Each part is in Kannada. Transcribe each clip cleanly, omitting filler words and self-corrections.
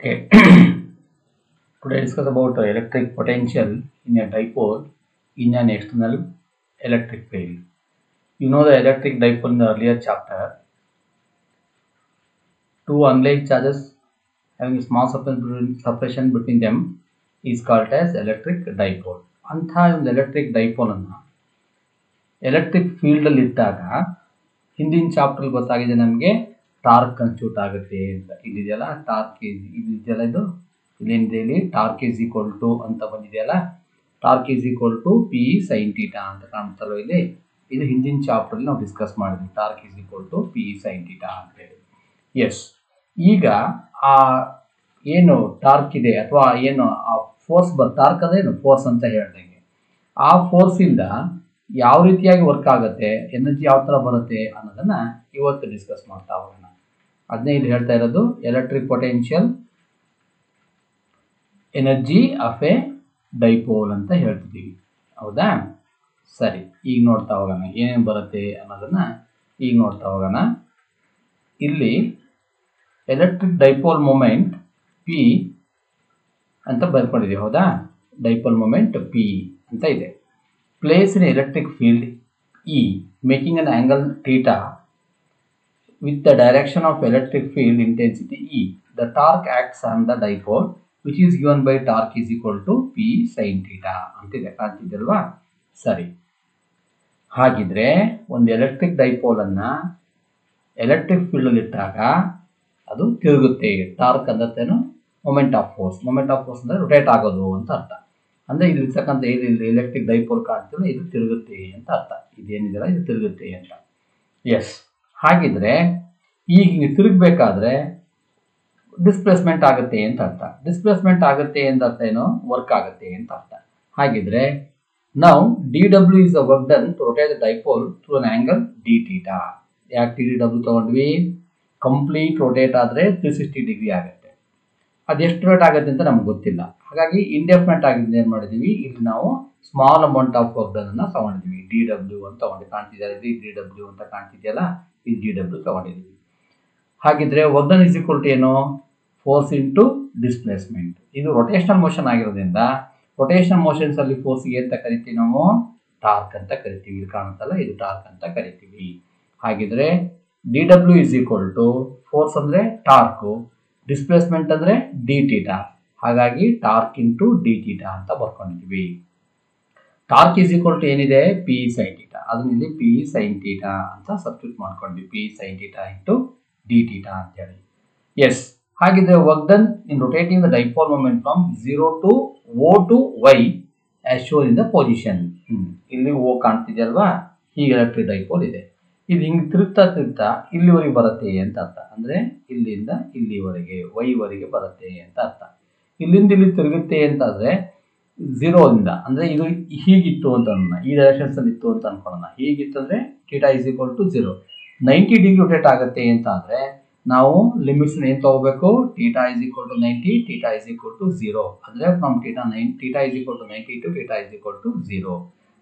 Okay. Today discuss about electric potential in a dipole in an external electric field. You know the electric dipole in the earlier chapter. Two unlike charges having a small separation between them is called as electric dipole. ಅಂತಹ ಒಂದು ಎಲೆಕ್ಟ್ರಿಕ್ ಡೈಪೋಲ್ ಅನ್ನು ಎಲೆಕ್ಟ್ರಿಕ್ ಫೀಲ್ಡ್ ಅಲ್ಲಿ ಇದ್ದಾಗ ಹಿಂದಿನ ಚಾಪ್ಟರ್ ಗೊತ್ತಾಗಿದೆ ನಮಗೆ ಟಾರ್ಕ್ ಕನ್ಸ್ಟಿಟ್ಯೂಟ್ ಆಗುತ್ತೆ ಅಂತ. ಇಲ್ಲಿದೆಯಲ್ಲ ಟಾರ್ಕ್ ಇದೆಯಲ್ಲ, ಇದು ಇಲ್ಲೇನಿದೆ, ಇಲ್ಲಿ ಟಾರ್ಕ್ ಈಸ್ ಈಕ್ವಲ್ ಟು ಅಂತ ಬಂದಿದೆಯಲ್ಲ, torque is equal to P sine theta ಅಂತ ಕಾಣ್ತಲ್ಲ ಇಲ್ಲಿ. ಇದು ಹಿಂದಿನ ಚಾಪ್ಟರ್ ನಾವು ಡಿಸ್ಕಸ್ ಮಾಡಿದ್ವಿ, torque is equal to P sine theta ಅಂತ ಹೇಳಿ. ಎಸ್, ಈಗ ಆ ಏನು ಟಾರ್ಕ್ ಇದೆ ಅಥವಾ ಏನು ಆ ಫೋರ್ಸ್ ಟಾರ್ಕ್ ಅದೇನು ಫೋರ್ಸ್ ಅಂತ ಹೇಳ್ದಂಗೆ, ಆ ಫೋರ್ಸಿಂದ ಯಾವ ರೀತಿಯಾಗಿ ವರ್ಕ್ ಆಗುತ್ತೆ, ಎನರ್ಜಿ ಯಾವ ಥರ ಬರುತ್ತೆ ಅನ್ನೋದನ್ನ ಇವತ್ತು ಡಿಸ್ಕಸ್ ಮಾಡ್ತಾ ಹೋಗೋಣ. ಅದನ್ನೇ ಇಲ್ಲಿ ಹೇಳ್ತಾ ಇರೋದು electric potential energy of a dipole ಅಂತ ಹೇಳ್ತಿದ್ದೀವಿ. ಹೌದಾ? ಸರಿ, ಈಗ ನೋಡ್ತಾ ಹೋಗೋಣ ಏನೇನು ಬರುತ್ತೆ ಅನ್ನೋದನ್ನ ಈಗ ನೋಡ್ತಾ ಹೋಗೋಣ. ಇಲ್ಲಿ ಎಲೆಕ್ಟ್ರಿಕ್ ಡೈಪೋಲ್ ಮೊಮೆಂಟ್ ಪಿ ಅಂತ ಬರ್ಕೊಂಡಿದ್ದೀವಿ. ಹೌದಾ? ಡೈಪೋಲ್ ಮೊಮೆಂಟ್ ಪಿ ಅಂತ ಇದೆ. Place in electric field E making an angle theta with the direction of electric field intensity E. The torque acts on the dipole which is given by torque is equal to P sin theta ಅಂತಿದೆ. ಕಾಣ್ತಿದೆಯಲ್ವಾ? ಸರಿ, ಹಾಗಿದ್ರೆ ಒಂದು ಎಲೆಕ್ಟ್ರಿಕ್ ಡೈಪೋಲ್ ಅನ್ನ ಎಲೆಕ್ಟ್ರಿಕ್ ಫೀಲ್ಡ್ ಅಲ್ಲಿ ಇಟ್ಟಾಗ ಅದು ತಿರುಗುತ್ತೆ. ಟಾರ್ಕ್ ಅಂದ್ರೇನು? Moment of force. Moment of force ಅಂದ್ರೆ ರೊಟೇಟ್ ಆಗೋದು ಅಂತ ಅರ್ಥ. ಅಂದರೆ ಇಲ್ಲಿರ್ತಕ್ಕಂಥ ಇದು ಎಲೆಕ್ಟ್ರಿಕ್ ಡೈಪೋಲ್ ಕಾಣ್ತಿಲ್ಲ, ಇದು ತಿರುಗುತ್ತೆ ಅಂತ ಅರ್ಥ. ಇದೇನಿದೆಯಲ್ಲ ಇದು ತಿರುಗುತ್ತೆ ಅಂತ. ಎಸ್, ಹಾಗಿದ್ರೆ ಈಗ ಹಿಂಗೆ ತಿರುಗಬೇಕಾದ್ರೆ ಡಿಸ್ಪ್ಲೇಸ್ಮೆಂಟ್ ಆಗುತ್ತೆ ಅಂತ ಅರ್ಥ. ಡಿಸ್ಪ್ಲೇಸ್ಮೆಂಟ್ ಆಗುತ್ತೆ ಅಂತ ಅರ್ಥ ಏನು? ವರ್ಕ್ ಆಗುತ್ತೆ ಅಂತ ಅರ್ಥ. ಹಾಗಿದ್ರೆ ನಾವು D W is the work done to rotate the dipole through an angle D theta. ಯಾಕೆ ಡಿ ಡಬ್ಲ್ಯೂ ತಗೊಂಡ್ವಿ? ಕಂಪ್ಲೀಟ್ ರೊಟೇಟ್ ಆದರೆ 360 ಡಿಗ್ರಿ ಆಗುತ್ತೆ. ಅದೆಷ್ಟು ರೇಟ್ ಆಗುತ್ತೆ ಅಂತ ನಮ್ಗೆ ಗೊತ್ತಿಲ್ಲ. ಹಾಗಾಗಿ ಇಂಡೆಫಿನೆಟ್ ಆಗಿದ್ದು ಏನು ಮಾಡಿದ್ದೀವಿ, ಇಲ್ಲಿ ನಾವು small amount of work done ಅನ್ನ ತಗೊಂಡಿದ್ದೀವಿ. ಡಿ ಡಬ್ಲ್ಯೂ ಅಂತ ತಗೊಂಡು ಕಾಣ್ತಿದ್ದಾರೆ, ಡಿ ಡಬ್ಲ್ಯೂ ಅಂತ ಕಾಣ್ತಿದೆಯಲ್ಲ, ಈ ಡಿ ಡಬ್ಲ್ಯೂ ತಗೊಂಡಿದ್ದೀವಿ. ಹಾಗಿದ್ರೆ work done is equal to ಏನು? Force into displacement. ಇದು ರೊಟೇಷನಲ್ ಮೋಷನ್ ಆಗಿರೋದ್ರಿಂದ ರೊಟೇಷನಲ್ ಮೋಷನ್ಸ್ ಅಲ್ಲಿ ಫೋರ್ಸ್ಗೆ ಅಂತ ಕರಿತೀವಿ ನಾವು? ಟಾರ್ಕ್ ಅಂತ ಕರಿತೀವಿ. ಇಲ್ಲಿ ಕಾಣುತ್ತಲ್ಲ, ಇದು ಟಾರ್ಕ್ ಅಂತ ಕರಿತೀವಿ. ಹಾಗಿದ್ರೆ D W is equal to force ಅಂದ್ರೆ ಟಾರ್ಕು, ಡಿಸ್ಪ್ಲೇಸ್ಮೆಂಟ್ ಅಂದ್ರೆ ಡಿ ಥೀಟಾ. ಹಾಗಾಗಿ ಟಾರ್ಕ್ ಇಂಟು ಡಿ ಥೀಟಾ ಅಂತ ಬರ್ಕೊಂಡಿದ್ವಿ. ಟಾರ್ಕ್ ಈಸ್ ಈಕ್ವಲ್ ಟು ಏನಿದೆ? P sine theta. ಅದನ್ನ ಇಲ್ಲಿ ಪಿ ಸೈನ್ ಥೀಟಾ ಅಂತ ಸಬ್ಸ್ಟಿಟ್ಯೂಟ್ ಮಾಡ್ಕೊಂಡ್ವಿ. P sine theta into D theta ಅಂತ ಹೇಳಿ. ಎಸ್, ಹಾಗಿದ್ರೆ work done in rotating the dipole moment from 0 to O to Y as shown in the position. ಇಲ್ಲಿ ಓ ಕಾಣ್ತಿದೆಯಲ್ವಾ? ಹೀಗೆ ಎಲೆಕ್ಟ್ರಿಕ್ ಡೈಪೋಲ್ ಇದೆ. ಇದು ಹಿಂಗೆ ತಿರುಗ್ತಾ ತಿರುಗ್ತಾ ಇಲ್ಲಿವರೆಗೆ ಬರುತ್ತೆ ಅಂತ ಅರ್ಥ. ಅಂದರೆ ಇಲ್ಲಿಂದ ಇಲ್ಲಿವರೆಗೆ ವೈವರೆಗೆ ಬರುತ್ತೆ ಅಂತ ಅರ್ಥ. ಇಲ್ಲಿಂದ ಇಲ್ಲಿ ತಿರುಗುತ್ತೆ ಅಂತಾದರೆ 0 ಇಂದ, ಅಂದರೆ ಇದು ಹೀಗಿತ್ತು ಅಂತ ಅನ್ನ, ಈ ಡೈರೆಕ್ಷನ್ಸ್ ಅಲ್ಲಿ ಇತ್ತು ಅಂತ ಅನ್ಕೊಳ್ಳೋಣ. ಹೀಗಿತ್ತಂದ್ರೆ theta is equal to 0. 90 degree rotate ಆಗುತ್ತೆ ಅಂತ ಆದರೆ ನಾವು ಲಿಮಿಟ್ಸ್ ಏನು ತಗೋಬೇಕು? Theta is equal to 90, theta is equal to 0. ಅಂದರೆ from theta is equal to 90 to theta is equal to 0.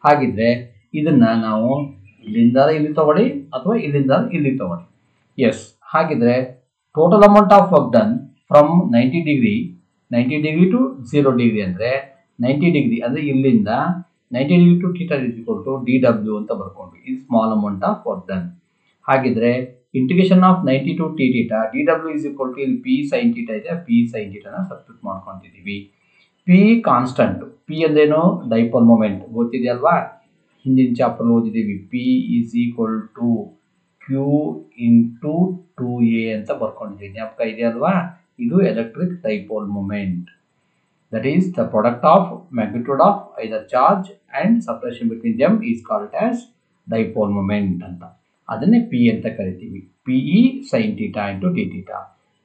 ಹಾಗಿದ್ರೆ ಇದನ್ನ ನಾವು ಇಲ್ಲಿಂದ ಇಲ್ಲಿ ತಗೊಳ್ಳಿ ಅಥವಾ ಇಲ್ಲಿಂದ ಇಲ್ಲಿ ತಗೊಳ್ಳಿ. ಎಸ್, ಹಾಗಿದ್ರೆ total amount of work done from 90 degree to 0 degree ಅಂದರೆ 90 ಡಿಗ್ರಿ ಅಂದರೆ ಇಲ್ಲಿಂದ 90 degree to theta is equal to D W ಅಂತ ಬರ್ಕೊಂಡ್ವಿ. ಇದು small amount of work done. ಹಾಗಿದ್ರೆ integration of 90 to T theta D W is equal to ಇಲ್ಲಿ ಪಿ ಸೈನ್ ಥೀಟಾ ಇದೆ, ಪಿ ಸೈನ್ ಥೀಟಾನ ಸಬ್ಸ್ಟಿಟ್ಯೂಟ್ ಮಾಡ್ಕೊತಿದ್ದೀವಿ. P constant. ಪಿ ಅಂದ್ರೇನು? Dipole moment. ಗೊತ್ತಿದೆಯಲ್ವಾ? ಹಿಂದಿನ ಚಾಪ್ಟರ್ ಓದಿದ್ದೀವಿ. P is equal to Q into 2a ಅಂತ ಬರ್ಕೊಂಡಿದ್ದೀವಿ. ಜ್ಞಾಪಕ ಇದೆಯಲ್ವಾ? ಇದು electric dipole moment. That is the product of magnitude of either charge and separation between them is called as dipole moment ಅಂತ. ಅದನ್ನೇ ಪಿ ಅಂತ ಕರಿತೀವಿ. PE sine theta into D theta.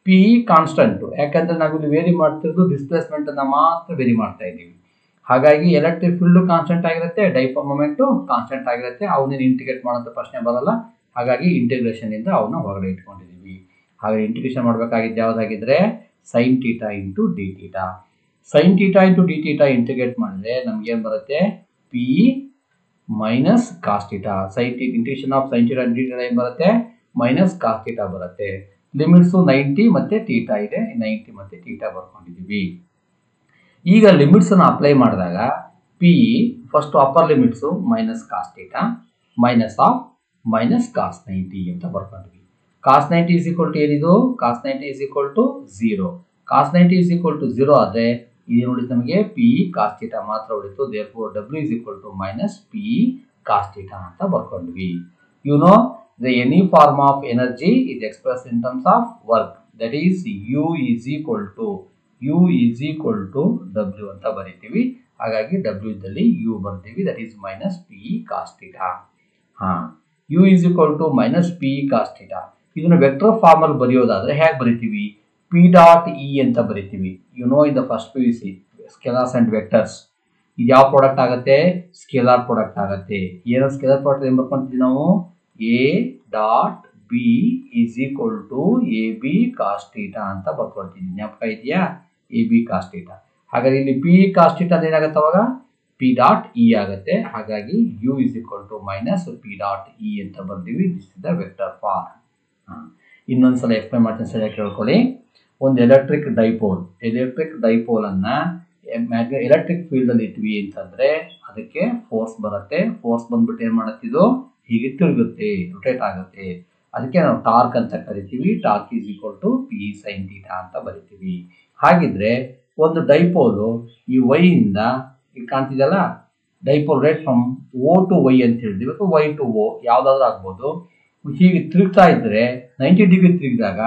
PE constant, ಯಾಕಂದ್ರೆ ನಾವು ಇಲ್ಲಿ ವೇರಿ ಮಾಡ್ತಿರೋದು ಡಿಸ್ಪ್ಲೇಸ್ಮೆಂಟ್ ಅನ್ನ ಮಾತ್ರ ವೇರಿ ಮಾಡ್ತಾ ಇದ್ದೀವಿ. ಹಾಗಾಗಿ ಎಲೆಕ್ಟ್ರಿಕ್ ಫೀಲ್ಡ್ ಕಾನ್ಸ್ಟೆಂಟ್ ಆಗಿರುತ್ತೆ, ಡೈಪೋಲ್ ಮೊಮೆಂಟು ಕಾನ್ಸ್ಟೆಂಟ್ ಆಗಿರುತ್ತೆ. ಅವನ್ನ ಇಂಟಿಗ್ರೇಟ್ ಮಾಡೋಂಥ ಪ್ರಶ್ನೆ ಬರಲ್ಲ. ಹಾಗಾಗಿ ಇಂಟಿಗ್ರೇಷನ್ ಇಂದ ಅವನ್ನ ಹೊರಗಡೆ ಇಟ್ಕೊಂಡಿದ್ದೀವಿ. ಹಾಗಾಗಿ ಇಂಟಿಗ್ರೇಷನ್ ಮಾಡಬೇಕಾಗಿದ್ದು ಯಾವುದಾಗಿದ್ರೆ sine theta into D theta. Sine theta into D theta integrate ಮಾಡಿದ್ರೆ ನಮ್ಗೇನು ಬರುತ್ತೆ? P minus cos theta. Sin theta integration of sin theta and d theta ಏನು ಬರುತ್ತೆ? minus cos theta ಬರುತ್ತೆ. ಲಿಮಿಟ್ಸು 90 ಮತ್ತು ಥೀಟಾ ಇದೆ, 90 ಮತ್ತು ಥೀಟಾ ಬರ್ಕೊಂಡಿದ್ದೀವಿ. ಈಗ ಲಿಮಿಟ್ಸನ್ನು ಅಪ್ಲೈ ಮಾಡಿದಾಗ P first upper limits minus cos theta minus of minus cos 90 ಅಂತ ಬರ್ಕೊಂಡ್ವಿ. ಕಾಸ್ 90 ಈಸ್ ಈಕ್ವಲ್ ಟು ಏನಿದು, cos 90 is equal to 0. Cos 90 is equal to 0 ಆದರೆ ಇದು ನೋಡಿ ನಮಗೆ ಪಿ ಕಾಸ್ ಥೀಟಾ ಮಾತ್ರ ಉಳಿತು. Therefore W is equal to minus P cos theta ಅಂತ ಬರ್ಕೊಂಡ್ವಿ. You know the any form of energy is express in terms of work, that is U is equal to W ಅಂತ ಬರಿತೀವಿ. ಹಾಗಾಗಿ ಡಬ್ಲ್ಯೂ ಇದ್ದಲ್ಲಿ ಯು ಬರ್ತೀವಿ, that is minus P cos theta. U is equal to minus P cos theta. ಇದನ್ನು ವೆಕ್ಟರ್ ಫಾರ್ಮ್ ಅಲ್ಲಿ ಬರೆಯೋದಾದ್ರೆ ಹೇಗೆ ಬರಿತೀವಿ, ಪಿ ಡಾಟ್ ಇ ಅಂತ ಬರಿತೀವಿ. You no in the first PUC scalars and vectors, ಇದು ಯಾವ ಪ್ರಾಡಕ್ಟ್ ಆಗುತ್ತೆ, ಸ್ಕೇಲಾರ್ ಪ್ರಾಡಕ್ಟ್ ಆಗುತ್ತೆ. ಏನೋ ಸ್ಕೇಲಾರ್ ಪ್ರಾಡಕ್ಟ್ ಏನು ಬರ್ಕೊಂತೀವಿ ನಾವು, A dot B is equal to A B cos theta ಅಂತ ಬರ್ಕೊಳ್ತೀವಿ. ಜ್ಞಾಪಕ ಇದೆಯಾ, ಎ ಬಿ ಕಾಸ್ ಥೀಟಾ. ಹಾಗಾದ್ರೆ ಇಲ್ಲಿ ಪಿ ಕಾಸ್ ಥೀಟಾ ಅಂದ್ರೆ ಏನಾಗುತ್ತೆ, ಅವಾಗ ಪಿ ಡಾಟ್ ಇ ಆಗುತ್ತೆ. ಹಾಗಾಗಿ U is equal to minus P dot E ಅಂತ ಬರ್ತೀವಿ. This is the vector form. ಇನ್ನೊಂದ್ಸಲ ಎಕ್ಸ್ಪ್ಲೈನ್ ಮಾಡ್ತೀನಿ, ಸರಿಯಾಗಿ ಕೇಳ್ಕೊಳ್ಳಿ. ಒಂದು ಎಲೆಕ್ಟ್ರಿಕ್ ಡೈಪೋಲ್ ಅನ್ನ ಎಲೆಕ್ಟ್ರಿಕ್ ಫೀಲ್ಡ್ ಅಲ್ಲಿ ಇಟ್ವಿ ಅಂತಂದ್ರೆ ಅದಕ್ಕೆ ಫೋರ್ಸ್ ಬರುತ್ತೆ. ಫೋರ್ಸ್ ಬಂದ್ಬಿಟ್ಟು ಏನ್ ಮಾಡುತ್ತಿದ್ದು, ಹೀಗೆ ತಿರುಗುತ್ತೆ, ರೊಟೇಟ್ ಆಗುತ್ತೆ. ಅದಕ್ಕೆ ನಾವು ಟಾರ್ಕ್ ಅಂತ ಕರಿತೀವಿ. Torque is equal to P sine theta ಅಂತ ಬರಿತೀವಿ. ಹಾಗಿದ್ರೆ ಒಂದು ಡೈಪೋಲು ಈ ವೈ ಇಂದ ಈಗ ಕಾಣ್ತಿದೆಯಲ್ಲ, dipole right from O to Y ಅಂತ ಹೇಳಿದ್ವಿ, ಅಥವಾ ವೈ ಟು ಓ ಯಾವ್ದಾದ್ರು ಆಗ್ಬೋದು. ಹೀಗೆ ತಿರುಗ್ತಾ ಇದ್ರೆ 90 ಡಿಗ್ರಿ ತಿರುಗಿದಾಗ,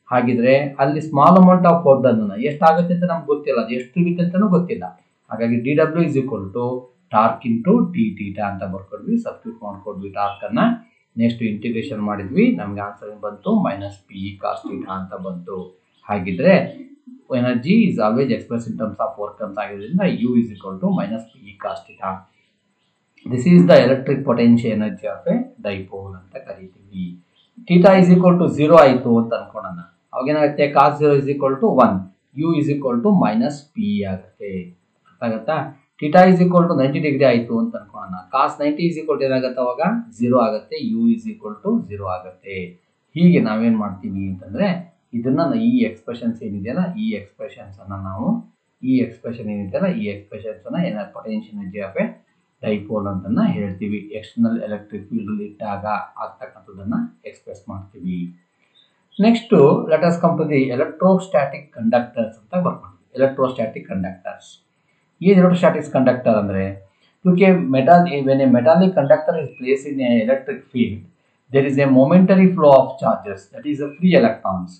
ಹಾಗಿದ್ರೆ ಅಲ್ಲಿ ಸ್ಮಾಲ್ ಅಮೌಂಟ್ ಆಫ್ ಫೋರ್ಸ್ ಎಷ್ಟಾಗುತ್ತೆ ಅಂತ ನಮ್ಗೆ ಗೊತ್ತಿಲ್ಲ, ಅದು ಎಷ್ಟು ತಿರುಗುತ್ತೆ ಅಂತಲೂ ಗೊತ್ತಿಲ್ಲ. ಹಾಗಾಗಿ D W is equal to torque into D theta ಅಂತ ಬರ್ಕೊಂಡ್ವಿ. ಸಬ್ಸ್ಟಿಟ್ಯೂಟ್ ಮಾಡ್ಕೊಡ್ವಿ ಟಾರ್ಕ್ ಅನ್ನ. ನೆಕ್ಸ್ಟ್ ಇಂಟಿಗ್ರೇಷನ್ ಮಾಡಿದ್ವಿ, ನಮ್ಗೆ ಆನ್ಸರ್ ಬಂತು ಮೈನಸ್ ಪಿ ಕಾಸ್ ಥೀಟಾ ಅಂತ ಬಂತು. ಹಾಗಿದ್ರೆ energy is always express in terms of work ಅಂತ ಆಗಿರೋದ್ರಿಂದ U is equal to minus P cos theta. This is the electric potential energy of a dipole ಅಂತ ಕರಿತೀವಿ. ಥೀಟಾ ಇಸ್ ಈಕ್ವಲ್ ಟು 0 ಆಯಿತು ಅಂತ ಅನ್ಕೊಳ್ಳೋಣ. ಅವಾಗ ಏನಾಗುತ್ತೆ, cos 0 is equal to 1, U is equal to minus P ಆಗುತ್ತೆ. ಅರ್ಥ ಆಗುತ್ತಾ. Theta is equal to 90 degree ಆಯಿತು ಅಂತ ಅನ್ಕೊಳ್ಳೋಣ. ಕಾಸ್ 90 ಇಸ್ ಈಕ್ವಲ್ ಟು ಏನಾಗುತ್ತೆ, ಅವಾಗ 0 ಆಗುತ್ತೆ, ಯು ಇಸ್ ಈಕ್ವಲ್ ಟು 0 ಆಗುತ್ತೆ. ಹೀಗೆ ನಾವೇನು ಮಾಡ್ತೀವಿ ಅಂತಂದ್ರೆ ಇದನ್ನ ಈ ಎಕ್ಸ್ಪ್ರೆಷನ್ಸ್ ಏನಿದೆಯಲ್ಲ, ಈ ಎಕ್ಸ್ಪ್ರೆಷನ್ಸ್ ಅನ್ನ potential energy of a dipole ಅಂತನ್ನ ಹೇಳ್ತೀವಿ. ಎಕ್ಸ್ಟರ್ನಲ್ ಎಲೆಕ್ಟ್ರಿಕ್ ಫೀಲ್ಡ್ ಇಟ್ಟಾಗ ಆಗ್ತಕ್ಕಂಥದ್ದನ್ನ ಎಕ್ಸ್ಪ್ರೆಸ್ ಮಾಡ್ತೀವಿ. Next let us come to the electrostatic conductors ಅಂತ ಬರ್ಕೊಂಡ್ವಿ. ಎಲೆಕ್ಟ್ರೋಸ್ಟ್ಯಾಟಿಕ್ ಕಂಡಕ್ಟರ್ಸ್, ಈ ಎಲೆಕ್ಟ್ರೋಸ್ಟ್ಯಾಟಿಕ್ಸ್ ಕಂಡಕ್ಟರ್ ಅಂದ್ರೆ when a metallic conductor is placed in an electric field, there is a momentary flow of charges, that is a free electrons.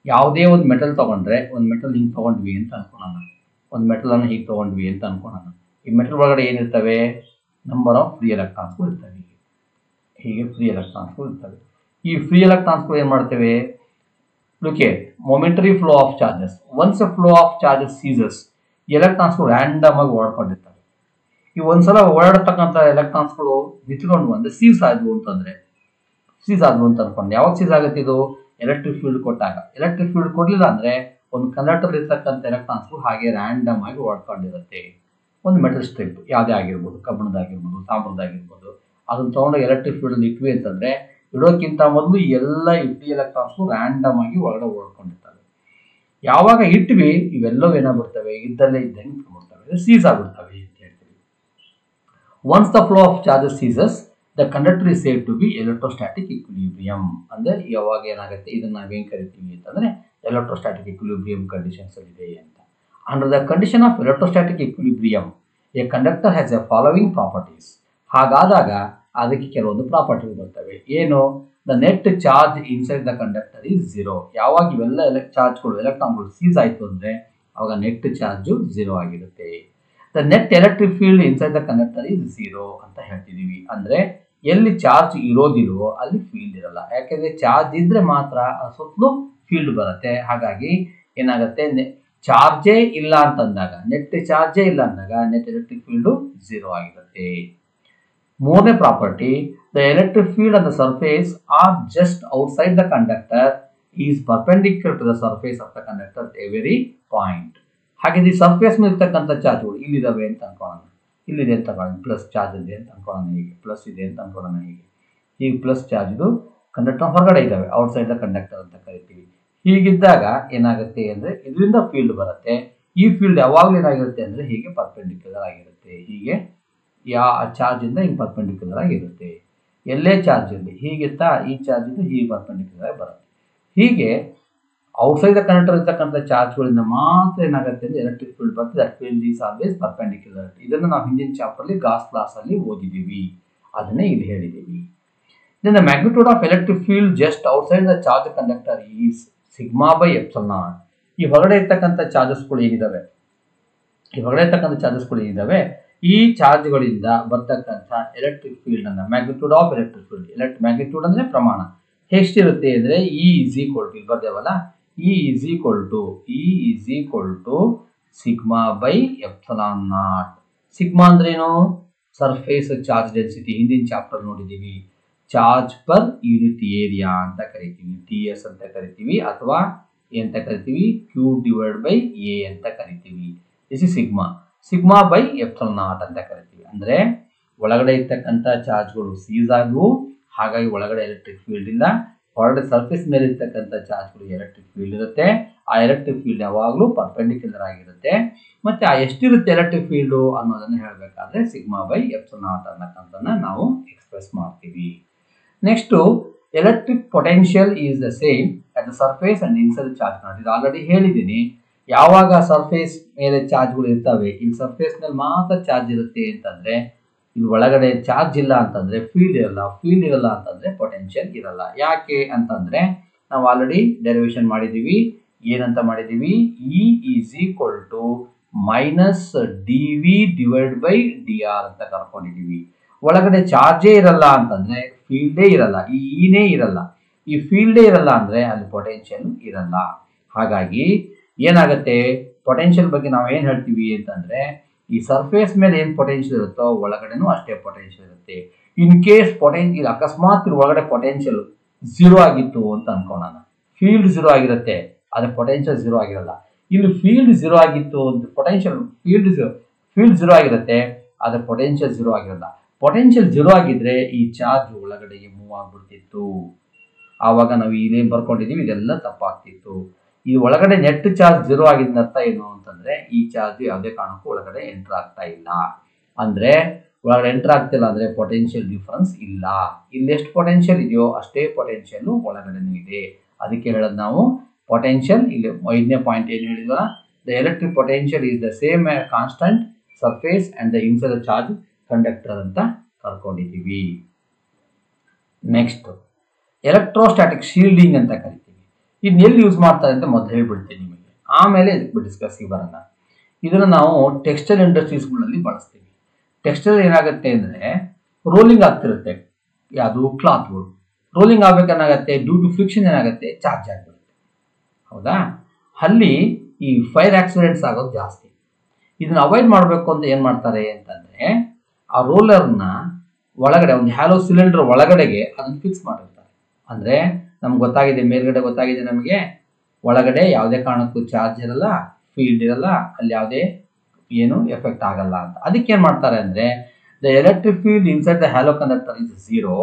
ಯಾವುದೇ ಒಂದು ಮೆಟಲ್ ತಗೊಂಡ್ರೆ, ಒಂದು ಮೆಟಲ್ ಹಿಂಗೆ ತಗೊಂಡ್ವಿ ಅಂತ ಅನ್ಕೊಳ್ಳೋಣ, ಒಂದು ಮೆಟಲ್ ಅನ್ನು ಹೀಗೆ ತಗೊಂಡ್ವಿ ಅಂತ ಅನ್ಕೊಳ್ಳೋಣ. ಈ ಮೆಟಲ್ ಒಳಗಡೆ ಏನಿರ್ತವೆ, ನಂಬರ್ ಆಫ್ ಫ್ರೀ ಎಲೆಕ್ಟ್ರಾನ್ಸ್ಗಳು ಇರ್ತವೆ. ಹೀಗೆ ಫ್ರೀ ಎಲೆಕ್ಟ್ರಾನ್ಸ್ಗಳು ಇರ್ತವೆ. ಈ ಫ್ರೀ ಎಲೆಕ್ಟ್ರಾನ್ಸ್ಗಳು ಏನು ಮಾಡ್ತೇವೆ, momentary flow of charges. Once a flow of charges ceases, ಎಲೆಕ್ಟ್ರಾನ್ಸ್ಗಳು ರ್ಯಾಂಡಮ್ ಆಗಿ ಓಡಾಡ್ಕೊಂಡಿರ್ತವೆ. ಈ ಒಂದ್ಸಲ ಓಡಾಡತಕ್ಕಂಥ ಎಲೆಕ್ಟ್ರಾನ್ಸ್ಗಳು ನಿಂತ್ಕೊಂಡು ಅಂದ್ರೆ ಸೀಸ್ ಆದ್ವು ಅಂತ ಅನ್ಕೊಂಡು. ಯಾವಾಗ ಸೀಸ್ ಆಗುತ್ತೆ ಇದು, ಎಲೆಕ್ಟ್ರಿಕ್ ಫೀಲ್ಡ್ ಕೊಟ್ಟಾಗ. ಎಲೆಕ್ಟ್ರಿಕ್ ಫೀಲ್ಡ್ ಕೊಡ್ಲಿಲ್ಲ ಅಂದ್ರೆ ಒಂದು ಕಂಡಕ್ಟರ್ ಇರ್ತಕ್ಕಂಥ ಎಲೆಕ್ಟ್ರಾನ್ಸ್ಗಳು ಹಾಗೆ ರ್ಯಾಂಡಮ್ ಆಗಿ ಓಡ್ಕೊಂಡಿರುತ್ತೆ. ಒಂದು ಮೆಟಲ್ ಸ್ಟ್ರಿಪ್ ಯಾವುದೇ ಆಗಿರ್ಬೋದು, ಕಬ್ಬಿಣದಾಗಿರ್ಬೋದು, ತಾಮ್ರದಾಗಿರ್ಬೋದು, ಅದನ್ನ ತಗೊಂಡು ಎಲೆಕ್ಟ್ರಿಕ್ ಫೀಲ್ಡ್ ಇಟ್ವಿ ಅಂತಂದ್ರೆ ಇಡೋಕ್ಕಿಂತ ಮೊದಲು ಎಲ್ಲ ಫ್ರೀ ಎಲೆಕ್ಟ್ರಾನ್ಸ್ಗಳು ರ್ಯಾಂಡಮ್ ಆಗಿ ಒಳಗಡೆ ಓಡ್ಕೊಂಡಿರ್ತವೆ. ಯಾವಾಗ ಇಟ್ವಿ ಇವೆಲ್ಲವೂ ಏನಾಗ್ಬಿಡ್ತವೆ, ಇದ್ದಲ್ಲೇ ಇದ್ದಂಗೆ ಬಿಡ್ತವೆ, ಸೀಸ್ ಆಗ್ಬಿಡ್ತವೆ ಅಂತ ಹೇಳ್ತೀವಿ. Once the flow of charges ceases, the conductor is said to be electrostatic equilibrium. ಅಂದ್ರೆ ಯಾವಾಗ ಏನಾಗುತ್ತೆ, ಇದನ್ನ ನಾವೇನ್ ಕರಿತೀವಿ ಅಂತಂದ್ರೆ ಎಲೆಕ್ಟ್ರೋಸ್ಟ್ಯಾಟಿಕ್ ಇಕ್ವಿಲಿಬ್ರಿಯಂ ಕಂಡೀಷನ್ಸ್ ಇದೆ ಅಂತ. Under the condition of electrostatic equilibrium a conductor has a following properties. ಹಾಗಾದಾಗ ಅದಕ್ಕೆ ಕೆಲವೊಂದು ಪ್ರಾಪರ್ಟಿ ಬರ್ತವೆ. ಏನು, the net charge inside the conductor is 0. ಯಾವಾಗ ಇವೆಲ್ಲ ಚಾರ್ಜ್ಗಳು ಎಲೆಕ್ಟ್ರಾನ್ಗಳು ಸೀಸ್ ಆಯಿತು ಅಂದರೆ ಅವಾಗ ನೆಟ್ ಚಾರ್ಜು 0 ಆಗಿರುತ್ತೆ. The net electric field inside the conductor is 0 ಅಂತ ಹೇಳ್ತಿದ್ದೀವಿ. ಅಂದರೆ ಎಲ್ಲಿ ಚಾರ್ಜ್ ಇರೋದಿಲ್ವೋ ಅಲ್ಲಿ ಫೀಲ್ಡ್ ಇರಲ್ಲ. ಯಾಕೆಂದರೆ ಚಾರ್ಜ್ ಇದ್ರೆ ಮಾತ್ರ ಸುತ್ತಲೂ ಫೀಲ್ಡ್ ಬರುತ್ತೆ. ಹಾಗಾಗಿ ಏನಾಗುತ್ತೆ, ಚಾರ್ಜೇ ಇಲ್ಲ ಅಂತಂದಾಗ, ನೆಟ್ ಚಾರ್ಜೇ ಇಲ್ಲ ಅಂದಾಗ ನೆಟ್ ಎಲೆಕ್ಟ್ರಿಕ್ ಫೀಲ್ಡು 0 ಆಗಿರುತ್ತೆ. ಮೂರನೇ property, the electric field on the surface or just outside the conductor is perpendicular to the surface of the conductor at every point. ಹಾಗೆ ಈ ಸರ್ಫೇಸ್ ಮೇಲೆ ಇರ್ತಕ್ಕಂಥ ಚಾರ್ಜ್ಗಳು ಇಲ್ಲಿದ್ದಾವೆ ಅಂತ ಅನ್ಕೊಳ್ಳೋಣ, ಇಲ್ಲಿದೆ ಅಂತ ಅನ್ಕೊಳ್ಳೋಣ, ಪ್ಲಸ್ ಚಾರ್ಜ್ ಇದೆ ಅಂತ ಅನ್ಕೊಳ್ಳೋಣ, ಹೀಗೆ ಪ್ಲಸ್ ಇದೆ ಅಂತ ಅನ್ಕೊಳ್ಳೋಣ. ಹೀಗೆ ಪ್ಲಸ್ ಚಾರ್ಜ್ ಇದು ಕಂಡಕ್ಟರ್ ಹೊರಗಡೆ ಇದ್ದಾವೆ, ಔಟ್ಸೈಡ್ ದ ಕಂಡಕ್ಟರ್ ಅಂತ ಕರಿತೀವಿ. ಹೀಗಿದ್ದಾಗ ಏನಾಗುತ್ತೆ ಅಂದರೆ ಇದರಿಂದ ಫೀಲ್ಡ್ ಬರುತ್ತೆ. ಈ ಫೀಲ್ಡ್ ಯಾವಾಗಲೂ ಏನಾಗಿರುತ್ತೆ ಅಂದರೆ ಹೀಗೆ ಪರ್ಪೆಂಡಿಕ್ಯುಲರ್ ಆಗಿರುತ್ತೆ. ಹೀಗೆ ಚಾರ್ಜಿಂದ ಹಿಂಗೆ ಪರ್ಪೆಂಡಿಕ್ಯುಲರ್ ಆಗಿರುತ್ತೆ. ಎಲ್ಲೇ ಚಾರ್ಜ್ ಇರಲಿ ಹೀಗಿತ್ತಾ ಈ ಚಾರ್ಜಿಂದ ಹೀಗೆ ಪರ್ಪೆಂಡಿಕ್ಯುಲರ್ ಆಗಿ ಬರುತ್ತೆ. ಹೀಗೆ ಔಟ್ಸೈಡ್ ದ ಕಂಡಕ್ಟರ್ ಇರ್ತಕ್ಕಂಥ ಚಾರ್ಜ್ಗಳಿಂದ ಮಾತ್ರ ಏನಾಗುತ್ತೆ ಅಂದರೆ ಎಲೆಕ್ಟ್ರಿಕ್ ಫೀಲ್ಡ್ ಬರ್ತದೆ. That field is always perpendicular. ಇದನ್ನು ನಾವು ಹಿಂದಿನ ಚಾಪ್ಟರ್ಲಿ ಗಾಸ್ ಕ್ಲಾಸಲ್ಲಿ ಓದಿದ್ದೀವಿ, ಅದನ್ನೇ ಇಲ್ಲಿ ಹೇಳಿದ್ದೀವಿ. Then the magnitude of electric field just outside the charge conductor is sigma by epsilon naught. ಈ ಹೊರಗಡೆ ಇರ್ತಕ್ಕಂಥ ಚಾರ್ಜಸ್ಗಳು ಏನಿದಾವೆ ಈ ಚಾರ್ಜ್ಗಳಿಂದ ಬರ್ತಕ್ಕಂಥ ಎಲೆಕ್ಟ್ರಿಕ್ ಫೀಲ್ಡ್ ಅನ್ನ magnitude of electric field, magnitude ಅಂದ್ರೆ ಪ್ರಮಾಣ ಎಷ್ಟಿರುತ್ತೆ ಅಂದ್ರೆ E is equal to ಇಲ್ಲಿ ಬರ್ದೇವಲ್ಲ E is equal to sigma by epsilon naught. Sigma ಅಂದ್ರೇನು? Surface charge density. ಹಿಂದಿನ ಚಾಪ್ಟರ್ ನೋಡಿದೀವಿ. ಚಾರ್ಜ್ ಪರ್ ಯೂನಿಟ್ ಏರಿಯಾ ಅಂತ ಕರಿತೀವಿ, TS ಅಂತ ಕರಿತೀವಿ, ಅಥವಾ ಅಂತ ಕರಿತೀವಿ Q ಡಿವೈಡ್ ಬೈ A ಅಂತ ಕರಿತೀವಿ. This is sigma by epsilon naught ಅಂತ ಕರಿತೀವಿ. ಅಂದ್ರೆ ಒಳಗಡೆ ಇರ್ತಕ್ಕಂಥ ಚಾರ್ಜ್ಗಳು ಸೀಸ್ ಆದವು, ಹಾಗಾಗಿ ಒಳಗಡೆ ಎಲೆಕ್ಟ್ರಿಕ್ ಫೀಲ್ಡ್ ಇಲ್ಲ. ಹೊರಗಡೆ ಸರ್ಫೇಸ್ ಮೇಲೆ ಇರ್ತಕ್ಕಂಥ ಚಾರ್ಜ್ಗಳು ಎಲೆಕ್ಟ್ರಿಕ್ ಫೀಲ್ಡ್ ಇರುತ್ತೆ. ಆ ಎಲೆಕ್ಟ್ರಿಕ್ ಫೀಲ್ಡ್ ಯಾವಾಗಲೂ ಪರ್ಪೆಂಡಿಕ್ಯುಲರ್ ಆಗಿರುತ್ತೆ. ಮತ್ತೆ ಆ ಎಷ್ಟಿರುತ್ತೆ ಎಲೆಕ್ಟ್ರಿಕ್ ಫೀಲ್ಡ್ ಅನ್ನೋದನ್ನ ಹೇಳಬೇಕಾದ್ರೆ ಸಿಗ್ಮಾ ಬೈ ಎಪ್ಸಿಲಾನ್ ನಾಟ್ ಅನ್ನೋದನ್ನ ನಾವು ಎಕ್ಸ್ಪ್ರೆಸ್ ಮಾಡ್ತೀವಿ. Next, electric potential is the same at the surface and inside charge not. ಇದು ಆಲ್ರೆಡಿ ಹೇಳಿದ್ದೀನಿ. ಯಾವಾಗ ಸರ್ಫೇಸ್ ಮೇಲೆ ಚಾರ್ಜ್ಗಳು ಇರ್ತವೆ, ಇಲ್ಲಿ ಸರ್ಫೇಸ್ ಮೇಲೆ ಮಾತ್ರ ಚಾರ್ಜ್ ಇರುತ್ತೆ ಅಂತಂದ್ರೆ, ಇಲ್ಲಿ ಒಳಗಡೆ ಚಾರ್ಜ್ ಇಲ್ಲ ಅಂತಂದ್ರೆ ಫೀಲ್ಡ್ ಇರಲ್ಲ ಅಂತಂದ್ರೆ ಪೊಟೆನ್ಷಿಯಲ್ ಇರಲ್ಲ. ಯಾಕೆ ಅಂತಂದ್ರೆ ನಾವು ಆಲ್ರೆಡಿ ಡೆರಿವೇಶನ್ ಮಾಡಿದೀವಿ. ಏನಂತ ಮಾಡಿದೀವಿ? E is equal to minus dV divided by dr ಅಂತ ಕರ್ಕೊಂಡಿದೀವಿ. ಒಳಗಡೆ ಚಾರ್ಜೇ ಇರಲ್ಲ ಅಂತಂದ್ರೆ ಫೀಲ್ಡೇ ಇರಲ್ಲ, ಈ ಈನೇ ಇರಲ್ಲ. ಈ ಫೀಲ್ಡೇ ಇರಲ್ಲ ಅಂದ್ರೆ ಅಲ್ಲಿ ಪೊಟೆನ್ಷಿಯಲ್ ಇರಲ್ಲ. ಹಾಗಾಗಿ ಏನಾಗುತ್ತೆ, ಪೊಟೆನ್ಷಿಯಲ್ ಬಗ್ಗೆ ನಾವು ಏನ್ ಹೇಳ್ತೀವಿ ಅಂತಂದ್ರೆ, ಈ ಸರ್ಫೇಸ್ ಮೇಲೆ ಏನ್ ಪೊಟೆನ್ಷಿಯಲ್ ಇರುತ್ತೋ ಒಳಗಡೆನೂ ಅಷ್ಟೇ ಪೊಟೆನ್ಷಿಯಲ್ ಇರುತ್ತೆ. ಇನ್ ಕೇಸ್ ಇಲ್ಲಿ ಅಕಸ್ಮಾತ್ ಒಳಗಡೆ ಪೊಟೆನ್ಷಿಯಲ್ 0 ಆಗಿತ್ತು ಅಂತ ಅನ್ಕೋಣ, ಫೀಲ್ಡ್ 0 ಆಗಿರುತ್ತೆ, ಆದ್ರೆ ಪೊಟೆನ್ಷಿಯಲ್ 0 ಆಗಿರಲ್ಲ. ಇಲ್ಲಿ ಫೀಲ್ಡ್ 0 ಆಗಿತ್ತು, ಫೀಲ್ಡ್ 0 ಆಗಿರುತ್ತೆ, ಆದ್ರೆ ಪೊಟೆನ್ಷಿಯಲ್ 0 ಆಗಿರಲ್ಲ. ಪೊಟೆನ್ಷಿಯಲ್ 0 ಆಗಿದ್ರೆ ಈ ಚಾರ್ಜ್ ಒಳಗಡೆಗೆ ಮೂವ್ ಆಗ್ಬಿಡ್ತಿತ್ತು. ಆವಾಗ ನಾವು ಇಲ್ಲೇನ್ ಬರ್ಕೊಂಡಿದೀವಿ, ಇದೆಲ್ಲ ತಪ್ಪಾಗ್ತಿತ್ತು. ಈ ಒಳಗಡೆ ನೆಟ್ ಚಾರ್ಜ್ 0 ಆಗಿದ್ದ ಅರ್ಥ ಏನು ಅಂತಂದ್ರೆ, ಈ ಚಾರ್ಜ್ ಯಾವುದೇ ಕಾರಣಕ್ಕೂ ಒಳಗಡೆ ಎಂಟರ್ ಆಗ್ತಾ ಇಲ್ಲ. ಅಂದ್ರೆ ಒಳಗಡೆ ಎಂಟರ್ ಆಗ್ತಿಲ್ಲ ಅಂದ್ರೆ ಪೊಟೆನ್ಷಿಯಲ್ ಡಿಫರೆನ್ಸ್ ಇಲ್ಲ. ಇಲ್ಲಿ ಎಷ್ಟು ಪೊಟೆನ್ಷಿಯಲ್ ಇದೆಯೋ ಅಷ್ಟೇ ಪೊಟೆನ್ಷಿಯಲ್ ಒಳಗಡೆನೂ ಇದೆ. ಅದಕ್ಕೆ ಹೇಳೋದು ನಾವು ಪೊಟೆನ್ಷಿಯಲ್. ಇಲ್ಲಿ 5ನೇ ಪಾಯಿಂಟ್ ಏನು ಹೇಳಿದ್ವಲ್ಲ, the electric potential is the same constant surface and the inside the charge conductor ಅಂತ ಕರ್ಕೊಂಡಿದ್ದೀವಿ. ನೆಕ್ಸ್ಟ್, ಎಲೆಕ್ಟ್ರೋಸ್ಟಾಟಿಕ್ ಶೀಲ್ಡಿಂಗ್ ಅಂತ ಕರಿತೀವಿ. ಇದನ್ನ ಎಲ್ಲಿ ಯೂಸ್ ಮಾಡ್ತಾರೆ ಅಂತ ಮೊದಲು ಹೇಳ್ಬಿಡ್ತೀನಿ ನಿಮಗೆ, ಆಮೇಲೆ ಇದಕ್ಕೆ ಡಿಸ್ಕಸ್ಗೆ ಬರೋಣ. ಇದನ್ನ ನಾವು ಟೆಕ್ಸ್ಟೈಲ್ ಇಂಡಸ್ಟ್ರೀಸ್ಗಳಲ್ಲಿ ಬಳಸ್ತೀವಿ. ಟೆಕ್ಸ್ಟೈಲ್ ಏನಾಗುತ್ತೆ ಅಂದ್ರೆ ರೋಲಿಂಗ್ ಆಗ್ತಿರುತ್ತೆ, ಯಾವುದು ಕ್ಲಾತ್ಗಳು ರೋಲಿಂಗ್ ಆಗ್ಬೇಕೇನಾಗತ್ತೆ, ಡ್ಯೂ ಟು ಫ್ರಿಕ್ಷನ್ ಏನಾಗುತ್ತೆ, ಚಾರ್ಜ್ ಆಗಿಬಿಡುತ್ತೆ. ಹೌದಾ? ಅಲ್ಲಿ ಈ ಫೈರ್ ಆಕ್ಸಿಡೆಂಟ್ಸ್ ಆಗೋದು ಜಾಸ್ತಿ. ಇದನ್ನ ಅವಾಯ್ಡ್ ಮಾಡಬೇಕು ಅಂತ ಏನ್ ಮಾಡ್ತಾರೆ ಅಂತಂದ್ರೆ, ಆ ರೋಲರ್ನ ಒಳಗಡೆ ಒಂದು ಹ್ಯಾಲೋ ಸಿಲಿಂಡರ್ ಒಳಗಡೆಗೆ ಅದನ್ನು ಫಿಕ್ಸ್ ಮಾಡಿರ್ತಾರೆ. ಅಂದ್ರೆ ನಮ್ಗೆ ಗೊತ್ತಾಗಿದೆ, ಮೇಲ್ಗಡೆ ಗೊತ್ತಾಗಿದೆ ನಮಗೆ, ಒಳಗಡೆ ಯಾವುದೇ ಕಾರಣಕ್ಕೂ ಚಾರ್ಜ್ ಇರಲ್ಲ, ಫೀಲ್ಡ್ ಇರಲ್ಲ, ಅಲ್ಲಿ ಯಾವುದೇ ಏನು ಎಫೆಕ್ಟ್ ಆಗಲ್ಲ ಅಂತ. ಅದಕ್ಕೆ ಏನ್ ಮಾಡ್ತಾರೆ ಅಂದ್ರೆ, the electric field inside the hollow conductor is 0.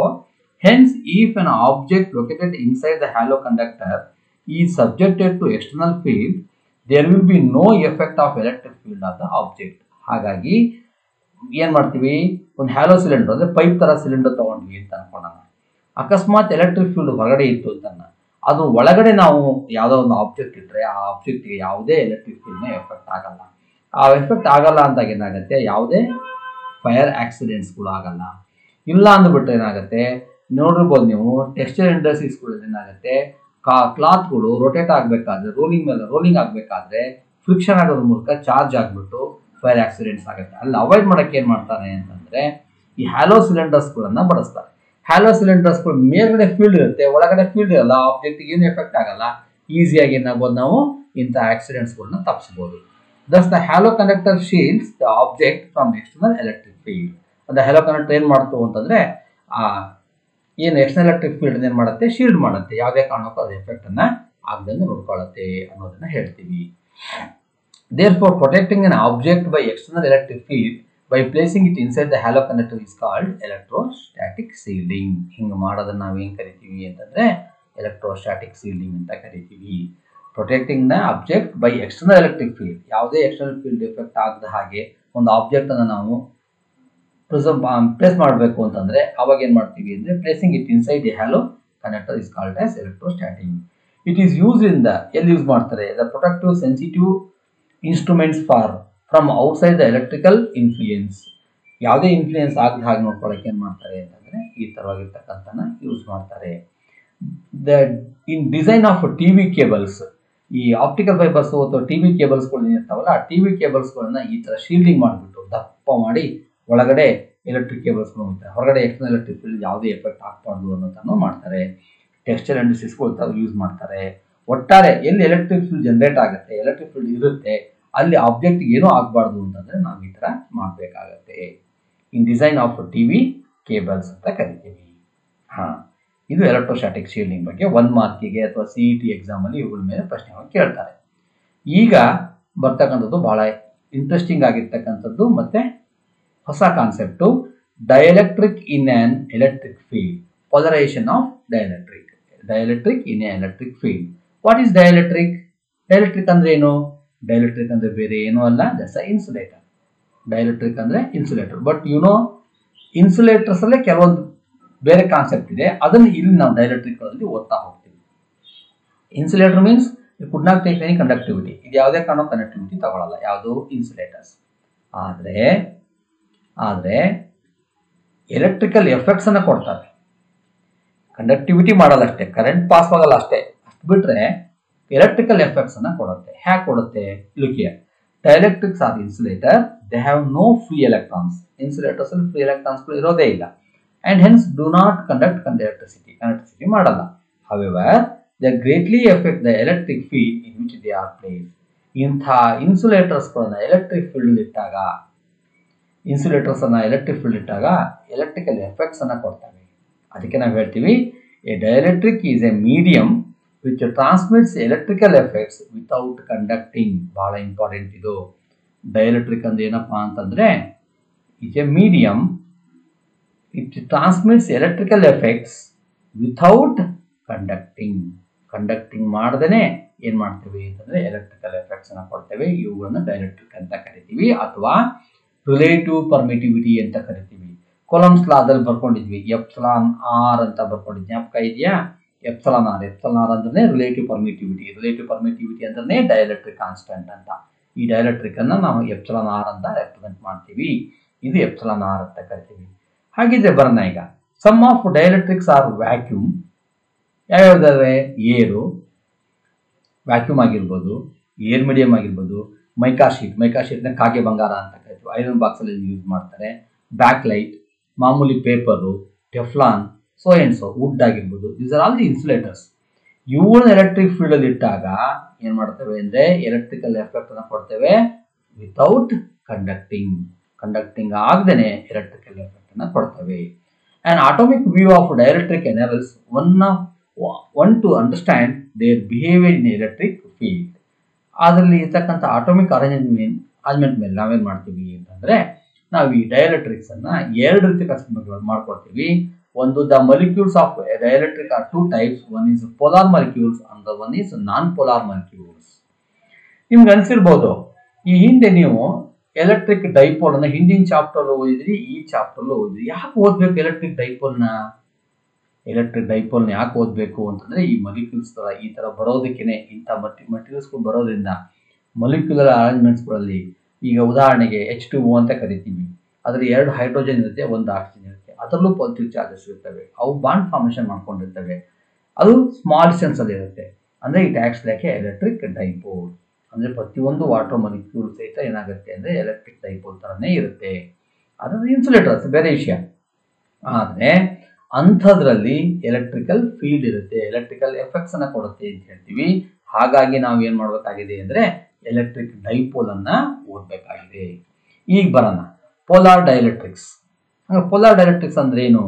Hence if an object located inside the hollow conductor is subjected to external field, there will be no effect of electric field of the object. ಹಾಗಾಗಿ ಏನ್ ಮಾಡ್ತೀವಿ, ಒಂದು ಹ್ಯಾಲೋ ಸಿಲಿಂಡರ್ ಅಂದ್ರೆ ಪೈಪ್ ತರ ಸಿಲಿಂಡರ್ ತಗೊಂಡ್ವಿ ಅಂತ ಅನ್ಕೊಳ್ಳೋಣ. ಅಕಸ್ಮಾತ್ ಎಲೆಕ್ಟ್ರಿಕ್ ಫೀಲ್ಡ್ ಹೊರಗಡೆ ಇತ್ತು ಅಂತ, ಅದು ಒಳಗಡೆ ನಾವು ಯಾವುದೋ ಒಂದು ಆಬ್ಜೆಕ್ಟ್ ಇಟ್ಟರೆ ಆ ಆಬ್ಜೆಕ್ಟ್ಗೆ ಯಾವುದೇ ಎಲೆಕ್ಟ್ರಿಕ್ ಫೀಲ್ಡ್ನ ಎಫೆಕ್ಟ್ ಆಗಲ್ಲ. ಆ ಎಫೆಕ್ಟ್ ಆಗಲ್ಲ ಅಂದಾಗ ಏನಾಗುತ್ತೆ, ಯಾವುದೇ ಫೈರ್ ಆಕ್ಸಿಡೆಂಟ್ಸ್ಗಳು ಆಗಲ್ಲ. ಇಲ್ಲ ಅಂದ್ಬಿಟ್ರೆ ಏನಾಗುತ್ತೆ, ನೋಡಿರ್ಬೋದು ನೀವು ಟೆಕ್ಸ್ಟೈಲ್ ಇಂಡಸ್ಟ್ರೀಸ್ಗಳಲ್ಲಿ ಏನಾಗುತ್ತೆ, ಕ್ಲಾತ್ಗಳು ರೊಟೇಟ್ ಆಗಬೇಕಾದ್ರೆ, ರೋಲಿಂಗ್ ಆಗಬೇಕಾದ್ರೆ ಫ್ರಿಕ್ಷನ್ ಆಗೋದ್ರ ಮೂಲಕ ಚಾರ್ಜ್ ಆಗಿಬಿಟ್ಟು ಫೈರ್ ಆಕ್ಸಿಡೆಂಟ್ಸ್ ಆಗುತ್ತೆ. ಅಲ್ಲಿ ಅವಾಯ್ಡ್ ಮಾಡೋಕ್ಕೆ ಏನು ಮಾಡ್ತಾರೆ ಅಂತಂದ್ರೆ, ಈ ಹ್ಯಾಲೋ ಸಿಲಿಂಡರ್ಸ್ಗಳನ್ನ ಬಳಸ್ತಾರೆ. ಹ್ಯಾಲೋ ಸಿಲಿಂಡರ್ಸ್ಗಳು ಮೇಲ್ಗಡೆ ಫೀಲ್ಡ್ ಇರುತ್ತೆ, ಒಳಗಡೆ ಫೀಲ್ಡ್ ಇರಲ್ಲ, ಆಬ್ಜೆಕ್ಟ್ಗೆ ಏನು ಎಫೆಕ್ಟ್ ಆಗಲ್ಲ. ಈಸಿಯಾಗಿ ಏನಾಗ್ಬೋದು, ನಾವು ಇಂಥ ಆಕ್ಸಿಡೆಂಟ್ಸ್ಗಳನ್ನ ತಪ್ಪಿಸ್ಬೋದು. Thus the halo conductor shields the object from external electric field. The halo conductor ಏನು ಮಾಡ್ತು ಅಂತಂದ್ರೆ, ಏನು ಎಕ್ಸ್ಟರ್ನಲ್ ಎಲೆಕ್ಟ್ರಿಕ್ ಫೀಲ್ಡ್ ಏನು ಮಾಡುತ್ತೆ, ಶೀಲ್ಡ್ ಮಾಡುತ್ತೆ, ಯಾವುದೇ ಕಾರಣಕ್ಕೂ ಅದು ಎಫೆಕ್ಟ್ ಅನ್ನ ಆಗದಂಗೆ ನೋಡ್ಕೊಳ್ಳುತ್ತೆ ಅನ್ನೋದನ್ನ ಹೇಳ್ತೀವಿ. Therefore protecting an object by external electric field by placing it inside the halo conductor is called electrostatic shielding. ಹಿಂಗೆ ಮಾಡೋದನ್ನ ನಾವು ಏನು ಕರಿತೀವಿ ಅಂತಂದ್ರೆ ಎಲೆಕ್ಟ್ರೋಸ್ಟಾಟಿಕ್ ಶೀಲ್ಡಿಂಗ್ ಅಂತ ಕರಿತೀವಿ. Protecting the object by external electric field, ಯಾವುದೇ ಎಕ್ಸ್ಟರ್ನಲ್ ಫೀಲ್ಡ್ ಎಫೆಕ್ಟ್ ಆಗದ ಹಾಗೆ ಒಂದು ಆಬ್ಜೆಕ್ಟ್ ಅನ್ನು ನಾವು ಪ್ಲೇಸ್ ಮಾಡಬೇಕು ಅಂತಂದ್ರೆ ಅವಾಗ ಏನ್ ಮಾಡ್ತೀವಿ ಅಂದ್ರೆ placing it inside A hello conductor is called as electrostatic. It is use in the ಎಲ್ಲಿ ಯೂಸ್ ಮಾಡ್ತಾರೆ the protective sensitive instruments from outside the electrical influence. ಯಾವುದೇ ಇನ್ಫ್ಲೂಯೆನ್ಸ್ ಆಗದ ಹಾಗೆ ನೋಡ್ಕೊಳ್ಳೋಕೆ ಏನ್ ಮಾಡ್ತಾರೆ ಅಂತಂದ್ರೆ ಈ ತರವಾಗಿರ್ತಕ್ಕಂಥನ ಯೂಸ್ ಮಾಡ್ತಾರೆ. The in design of TV cables, ಈ ಆಪ್ಟಿಕಲ್ ಫೈಬರ್ಸ್ ಅಥವಾ ಟಿವಿ ಕೇಬಲ್ಸ್ಗಳು ಏನಿರ್ತಾವಲ್ಲ ಆ ಟಿವಿ ಕೇಬಲ್ಸ್ಗಳನ್ನ ಈ ತರ ಶೀಲ್ಡಿಂಗ್ ಮಾಡಿಬಿಟ್ಟು ದಪ್ಪ ಮಾಡಿ ಒಳಗಡೆ ಎಲೆಕ್ಟ್ರಿಕ್ ಕೇಬಲ್ಸ್ಗಳು ಹೋಗ್ತಾರೆ, ಹೊರಗಡೆ ಎಕ್ಸ್ಟರ್ನಲ್ ಎಲೆಕ್ಟ್ರಿಕ್ ಫೀಲ್ಡ್ ಯಾವುದೇ ಎಫೆಕ್ಟ್ ಆಗ್ಬಾರ್ದು ಅನ್ನೋದನ್ನು ಮಾಡ್ತಾರೆ. ಟೆಕ್ಸ್ಚರ್ ಇಂಡಸ್ಟ್ರೀಸ್ಗಳು ಯೂಸ್ ಮಾಡ್ತಾರೆ. ಒಟ್ಟಾರೆ ಎಲ್ಲಿ ಎಲೆಕ್ಟ್ರಿಕ್ ಫೀಲ್ಡ್ ಜನರೇಟ್ ಆಗುತ್ತೆ, ಎಲೆಕ್ಟ್ರಿಕ್ ಫೀಲ್ಡ್ ಇರುತ್ತೆ, ಅಲ್ಲಿ ಆಬ್ಜೆಕ್ಟ್ ಏನೂ ಆಗಬಾರ್ದು ಅಂತಂದ್ರೆ ನಾವು ಈ ತರ ಮಾಡಬೇಕಾಗತ್ತೆ. ಇನ್ ಡಿಸೈನ್ ಆಫ್ ಟಿವಿ ಕೇಬಲ್ಸ್ ಅಂತ ಕರಿತೀವಿ. ಇದು ಎಲೆಕ್ಟ್ರೋಸ್ಟಾಟಿಕ್ ಶೀಲ್ಡಿಂಗ್ ಬಗ್ಗೆ 1 ಮಾರ್ಕಿಗೆ ಅಥವಾ CET ಎಕ್ಸಾಮ್ ಅಲ್ಲಿ ಇವುಗಳ ಮೇಲೆ ಪ್ರಶ್ನೆಗಳನ್ನು ಕೇಳ್ತಾರೆ. ಈಗ ಬರ್ತಕ್ಕಂಥದ್ದು ಬಹಳ ಇಂಟ್ರೆಸ್ಟಿಂಗ್ ಆಗಿರ್ತಕ್ಕಂಥದ್ದು ಮತ್ತೆ ಹೊಸ concept, dielectric in on electric field, polarisation of dielectric. Dielectric in electric field. What is dielectric? Dielectric ಅಂದ್ರೆ ಏನು? ಡೈಎಲೆಕ್ಟ್ರಿಕ್ ಅಂದ್ರೆ ಬೇರೆ ಏನೂ ಅಲ್ಲ, ದಟ್ಸ್ ಅ ಇನ್ಸುಲೇಟರ್. ಡೈಎಲೆಕ್ಟ್ರಿಕ್ ಅಂದ್ರೆ ಇನ್ಸುಲೇಟರ್. ಬಟ್ ಇನ್ಸುಲೇಟರ್ಸ್ ಅಲ್ಲೇ ಕೆಲವೊಂದು ಬೇರೆ ಕಾನ್ಸೆಪ್ಟ್ ಇದೆ, ಅದನ್ನು ಇಲ್ಲಿ ನಾವು ಡೈಎಲೆಕ್ಟ್ರಿಕ್ ಅಲ್ಲಿ ಓದ್ತಾ ಹೋಗ್ತೀವಿ. Insulator means it could not take any conductivity, ಇದು ಯಾವುದೇ ಕಾರಣ ಕಂಡಕ್ಟಿವಿಟಿ ತಗೊಳ್ಳಲ್ಲ ಯಾವುದು ಇನ್ಸುಲೇಟರ್ಸ್. ಆದ್ರೆ ಎಲೆಕ್ಟ್ರಿಕಲ್ ಎಫೆಕ್ಟ್ಸ್ ಅನ್ನ ಕೊಡ್ತಾರೆ, ಕಂಡಕ್ಟಿವಿಟಿ ಮಾಡಲ್ಲ ಅಷ್ಟೇ, ಕರೆಂಟ್ ಪಾಸ್ ಆಗಲ್ಲ ಅಷ್ಟೇ, ಅಷ್ಟು ಬಿಟ್ರೆ ಎಲೆಕ್ಟ್ರಿಕಲ್ ಎಫೆಕ್ಟ್ಸ್ ಅನ್ನ ಕೊಡುತ್ತೆ. ಹೇಗೆ ಕೊಡುತ್ತೆ? Look here. Dielectrics are insulator, they have no free electrons. Insulators ಅಲ್ಲಿ ಫ್ರೀ ಎಲೆಕ್ಟ್ರಾನ್ಸ್ಗಳು ಇರೋದೇ ಇಲ್ಲ, and hence do not conduct electricity ಮಾಡಲ್ಲ. However, they greatly affect the electric field in which they are placed. ಇಂಥ ಇನ್ಸುಲೇಟರ್ಸ್ಗಳನ್ನ ಎಲೆಕ್ಟ್ರಿಕ್ ಫೀಲ್ಡ್ ಇಟ್ಟಾಗ ಎಲೆಕ್ಟ್ರಿಕಲ್ ಎಫೆಕ್ಟ್ಸ್ ಅನ್ನ ಕೊಡ್ತವೆ. ಅದಕ್ಕೆ ನಾವು ಹೇಳ್ತೀವಿ A dielectric is A medium which transmits electrical effects without conducting. ಬಹಳ ಇಂಪಾರ್ಟೆಂಟ್ ಇದು. ಡೈಎಲೆಕ್ಟ್ರಿಕ್ ಅಂದ್ರೆ ಏನಪ್ಪಾ ಅಂತಂದ್ರೆ is A medium it transmits electrical effects without conducting ಮಾಡದೇನೆ ಏನ್ ಮಾಡ್ತೀವಿ ಅಂತಂದ್ರೆ ಎಲೆಕ್ಟ್ರಿಕಲ್ ಎಫೆಕ್ಟ್ಸ್ ಅನ್ನ ಕೊಡ್ತೇವೆ. ಇವುಗಳನ್ನ ಡೈಎಲೆಕ್ಟ್ರಿಕ್ ಅಂತ ಕರಿತೀವಿ ಅಥವಾ ರಿಲೇಟಿವ್ ಪರ್ಮಿಟಿವಿಟಿ ಅಂತ ಕರಿತೀವಿ. ಕೊಲಂಬ್ಸ್ ಲಾದಲ್ಲಿ ಬರ್ಕೊಂಡಿದ್ವಿ ಎಪ್ಸಿಲಾನ್ ಆರ್ ಅಂತ ಬರ್ಕೊಂಡಿದ್ವಿ, ಜ್ಞಾಪಕ ಇದೆಯಾ? ಎಪ್ಸಿಲಾನ್ ಆರ್ ಅಂದ್ರೆ ರಿಲೇಟಿವ್ ಪರ್ಮಿಟಿವಿಟಿ ಅಂದ್ರೆ ಡೈಎಲೆಕ್ಟ್ರಿಕ್ ಕಾನ್ಸ್ಟೆಂಟ್ ಅಂತ. ಈ ಡೈಎಲೆಕ್ಟ್ರಿಕ್ ಅನ್ನ ನಾವು ಎಪ್ಸಿಲಾನ್ ಆರ್ ಅಂತ ರೆಪ್ರೆಸೆಂಟ್ ಮಾಡ್ತೀವಿ. ಇದು ಎಪ್ಸಿಲಾನ್ ಆರ್ ಅಂತ ಕರಿತೀವಿ. ಹಾಗಿದ್ರೆ ಬರೋಣ ಈಗ. Some of dielectrics are vacuum. ಯಾವ್ಯಾವ್ದಾವೆ? ಏರು ವ್ಯಾಕ್ಯೂಮ್ ಆಗಿರ್ಬೋದು, ಏರ್ ಮೀಡಿಯಂ ಆಗಿರ್ಬೋದು, ಮೈಕಾ ಶೀಟ್ನ ಕಾಗೆ ಬಂಗಾರ ಅಂತ ಕರಿತೀವಿ, ಐರನ್ ಬಾಕ್ಸ್ ಅಲ್ಲಿ ಯೂಸ್ ಮಾಡ್ತಾರೆ. ಬ್ಯಾಕ್ ಲೈಟ್, ಮಾಮೂಲಿ paper, Teflon, so and so, wood ಆಗಿರ್ಬೋದು, these are all the insulators. ಇವುಗಳನ್ನ ಎಲೆಕ್ಟ್ರಿಕ್ ಫೀಲ್ಡ್ ಅಲ್ಲಿ ಇಟ್ಟಾಗ ಏನ್ ಮಾಡ್ತೇವೆ ಅಂದ್ರೆ ಎಲೆಕ್ಟ್ರಿಕಲ್ ಎಫೆಕ್ಟ್ ಅನ್ನ ಕೊಡ್ತೇವೆ ವಿತೌಟ್ ಕಂಡಕ್ಟಿಂಗ್ ಆಗದೇನೆ ಎಲೆಕ್ಟ್ರಿಕಲ್ ಎಫೆಕ್ಟ್ ಕೊಡ್ತವೆ. An atomic view of dielectric enables one to understand their behavior in electric field. ಅದರಲ್ಲಿ ಇರ್ತಕ್ಕಂಥ ಆಟೋಮಿಕ್ ಅರೇಂಜ್ಮೆಂಟ್ ಮೇಲೆ ನಾವೇನ್ ಮಾಡ್ತೀವಿ ಅಂತಂದ್ರೆ ನಾವು ಈ ಡೈಎಲೆಕ್ಟ್ರಿಕ್ಸ್ ಅನ್ನ 2 ರೀತಿ ಮಾಡ್ಕೊಡ್ತೀವಿ. ಒಂದು, the molecules of dielectric are 2 types. One is polar molecules and one is non polar molecules. ನಿಮ್ಗೆ ಅನ್ಸಿರ್ಬೋದು ಈ ಹಿಂದೆ ನೀವು ಎಲೆಕ್ಟ್ರಿಕ್ ಡೈಪೋಲ್ ಅನ್ನ ಹಿಂದಿನ ಚಾಪ್ಟರ್ ಓದಿದ್ರಿ, ಈ ಚಾಪ್ಟರ್ ಓದಿದ್ರಿ. ಯಾಕೆ ಓದ್ಬೇಕು ಎಲೆಕ್ಟ್ರಿಕ್ ಡೈಪೋಲ್ನ ಯಾಕೆ ಓದ್ಬೇಕು ಅಂತಂದ್ರೆ ಈ ಮಾಲಿಕ್ಯೂಲ್ಸ್ ತರ ಈ ತರ ಬರೋದಕ್ಕೇನೆ, ಇಂಥ ಮಟೀರಿಯಲ್ಸ್ಗಳು ಬರೋದ್ರಿಂದ ಮಾಲಿಕ್ಯುಲರ್ ಅರೇಂಜ್ಮೆಂಟ್ಸ್ಗಳಲ್ಲಿ ಈಗ ಉದಾಹರಣೆಗೆ H2O ಅಂತ ಕರಿತೀವಿ, ಅದ್ರ 2 ಹೈಡ್ರೋಜನ್ ಇರುತ್ತೆ, 1 ಆಕ್ಸಿಜನ್ ಇರುತ್ತೆ, ಅದರಲ್ಲೂ ಪಾಸಿಟಿವ್ ಚಾರ್ಜಸ್ ಇರ್ತವೆ, ಅವು ಬಾಂಡ್ ಫಾರ್ಮೇಷನ್ ಮಾಡ್ಕೊಂಡಿರ್ತವೆ, ಅದು ಸ್ಮಾಲ್ ಡಿಸ್ಟೆನ್ಸ್ ಅಲ್ಲಿ ಇರುತ್ತೆ, ಅಂದ್ರೆ it acts like electric dipole. ಅಂದ್ರೆ ಪ್ರತಿಯೊಂದು ವಾಟರ್ ಮಾಲಿಕ್ಯೂಲ್ ಸಹಿತ ಏನಾಗುತ್ತೆ ಅಂದ್ರೆ ಎಲೆಕ್ಟ್ರಿಕ್ ಡೈಪೋಲ್ ತರನೇ ಇರುತ್ತೆ. ಅದು ಇನ್ಸುಲೇಟರ್ಸ್ ಬೇರೆ ವಿಷಯ. ಆದ್ರೆ ಅಂಥದ್ರಲ್ಲಿ ಎಲೆಕ್ಟ್ರಿಕಲ್ ಫೀಲ್ಡ್ ಇರುತ್ತೆ, ಎಲೆಕ್ಟ್ರಿಕಲ್ ಎಫೆಕ್ಟ್ಸ್ ಅನ್ನ ಕೊಡುತ್ತೆ ಅಂತ ಹೇಳ್ತೀವಿ. ಹಾಗಾಗಿ ನಾವು ಏನ್ ಮಾಡ್ಬೇಕಾಗಿದೆ ಅಂದ್ರೆ ಎಲೆಕ್ಟ್ರಿಕ್ ಡೈಪೋಲ್ ಅನ್ನ ಓದ್ಬೇಕಾಗಿದೆ. ಈಗ ಬರೋಣ ಪೋಲಾರ್ ಡೈಎಲೆಕ್ಟ್ರಿಕ್ಸ್. ಪೋಲಾರ್ ಡೈಎಲೆಕ್ಟ್ರಿಕ್ಸ್ ಅಂದ್ರೆ ಏನು?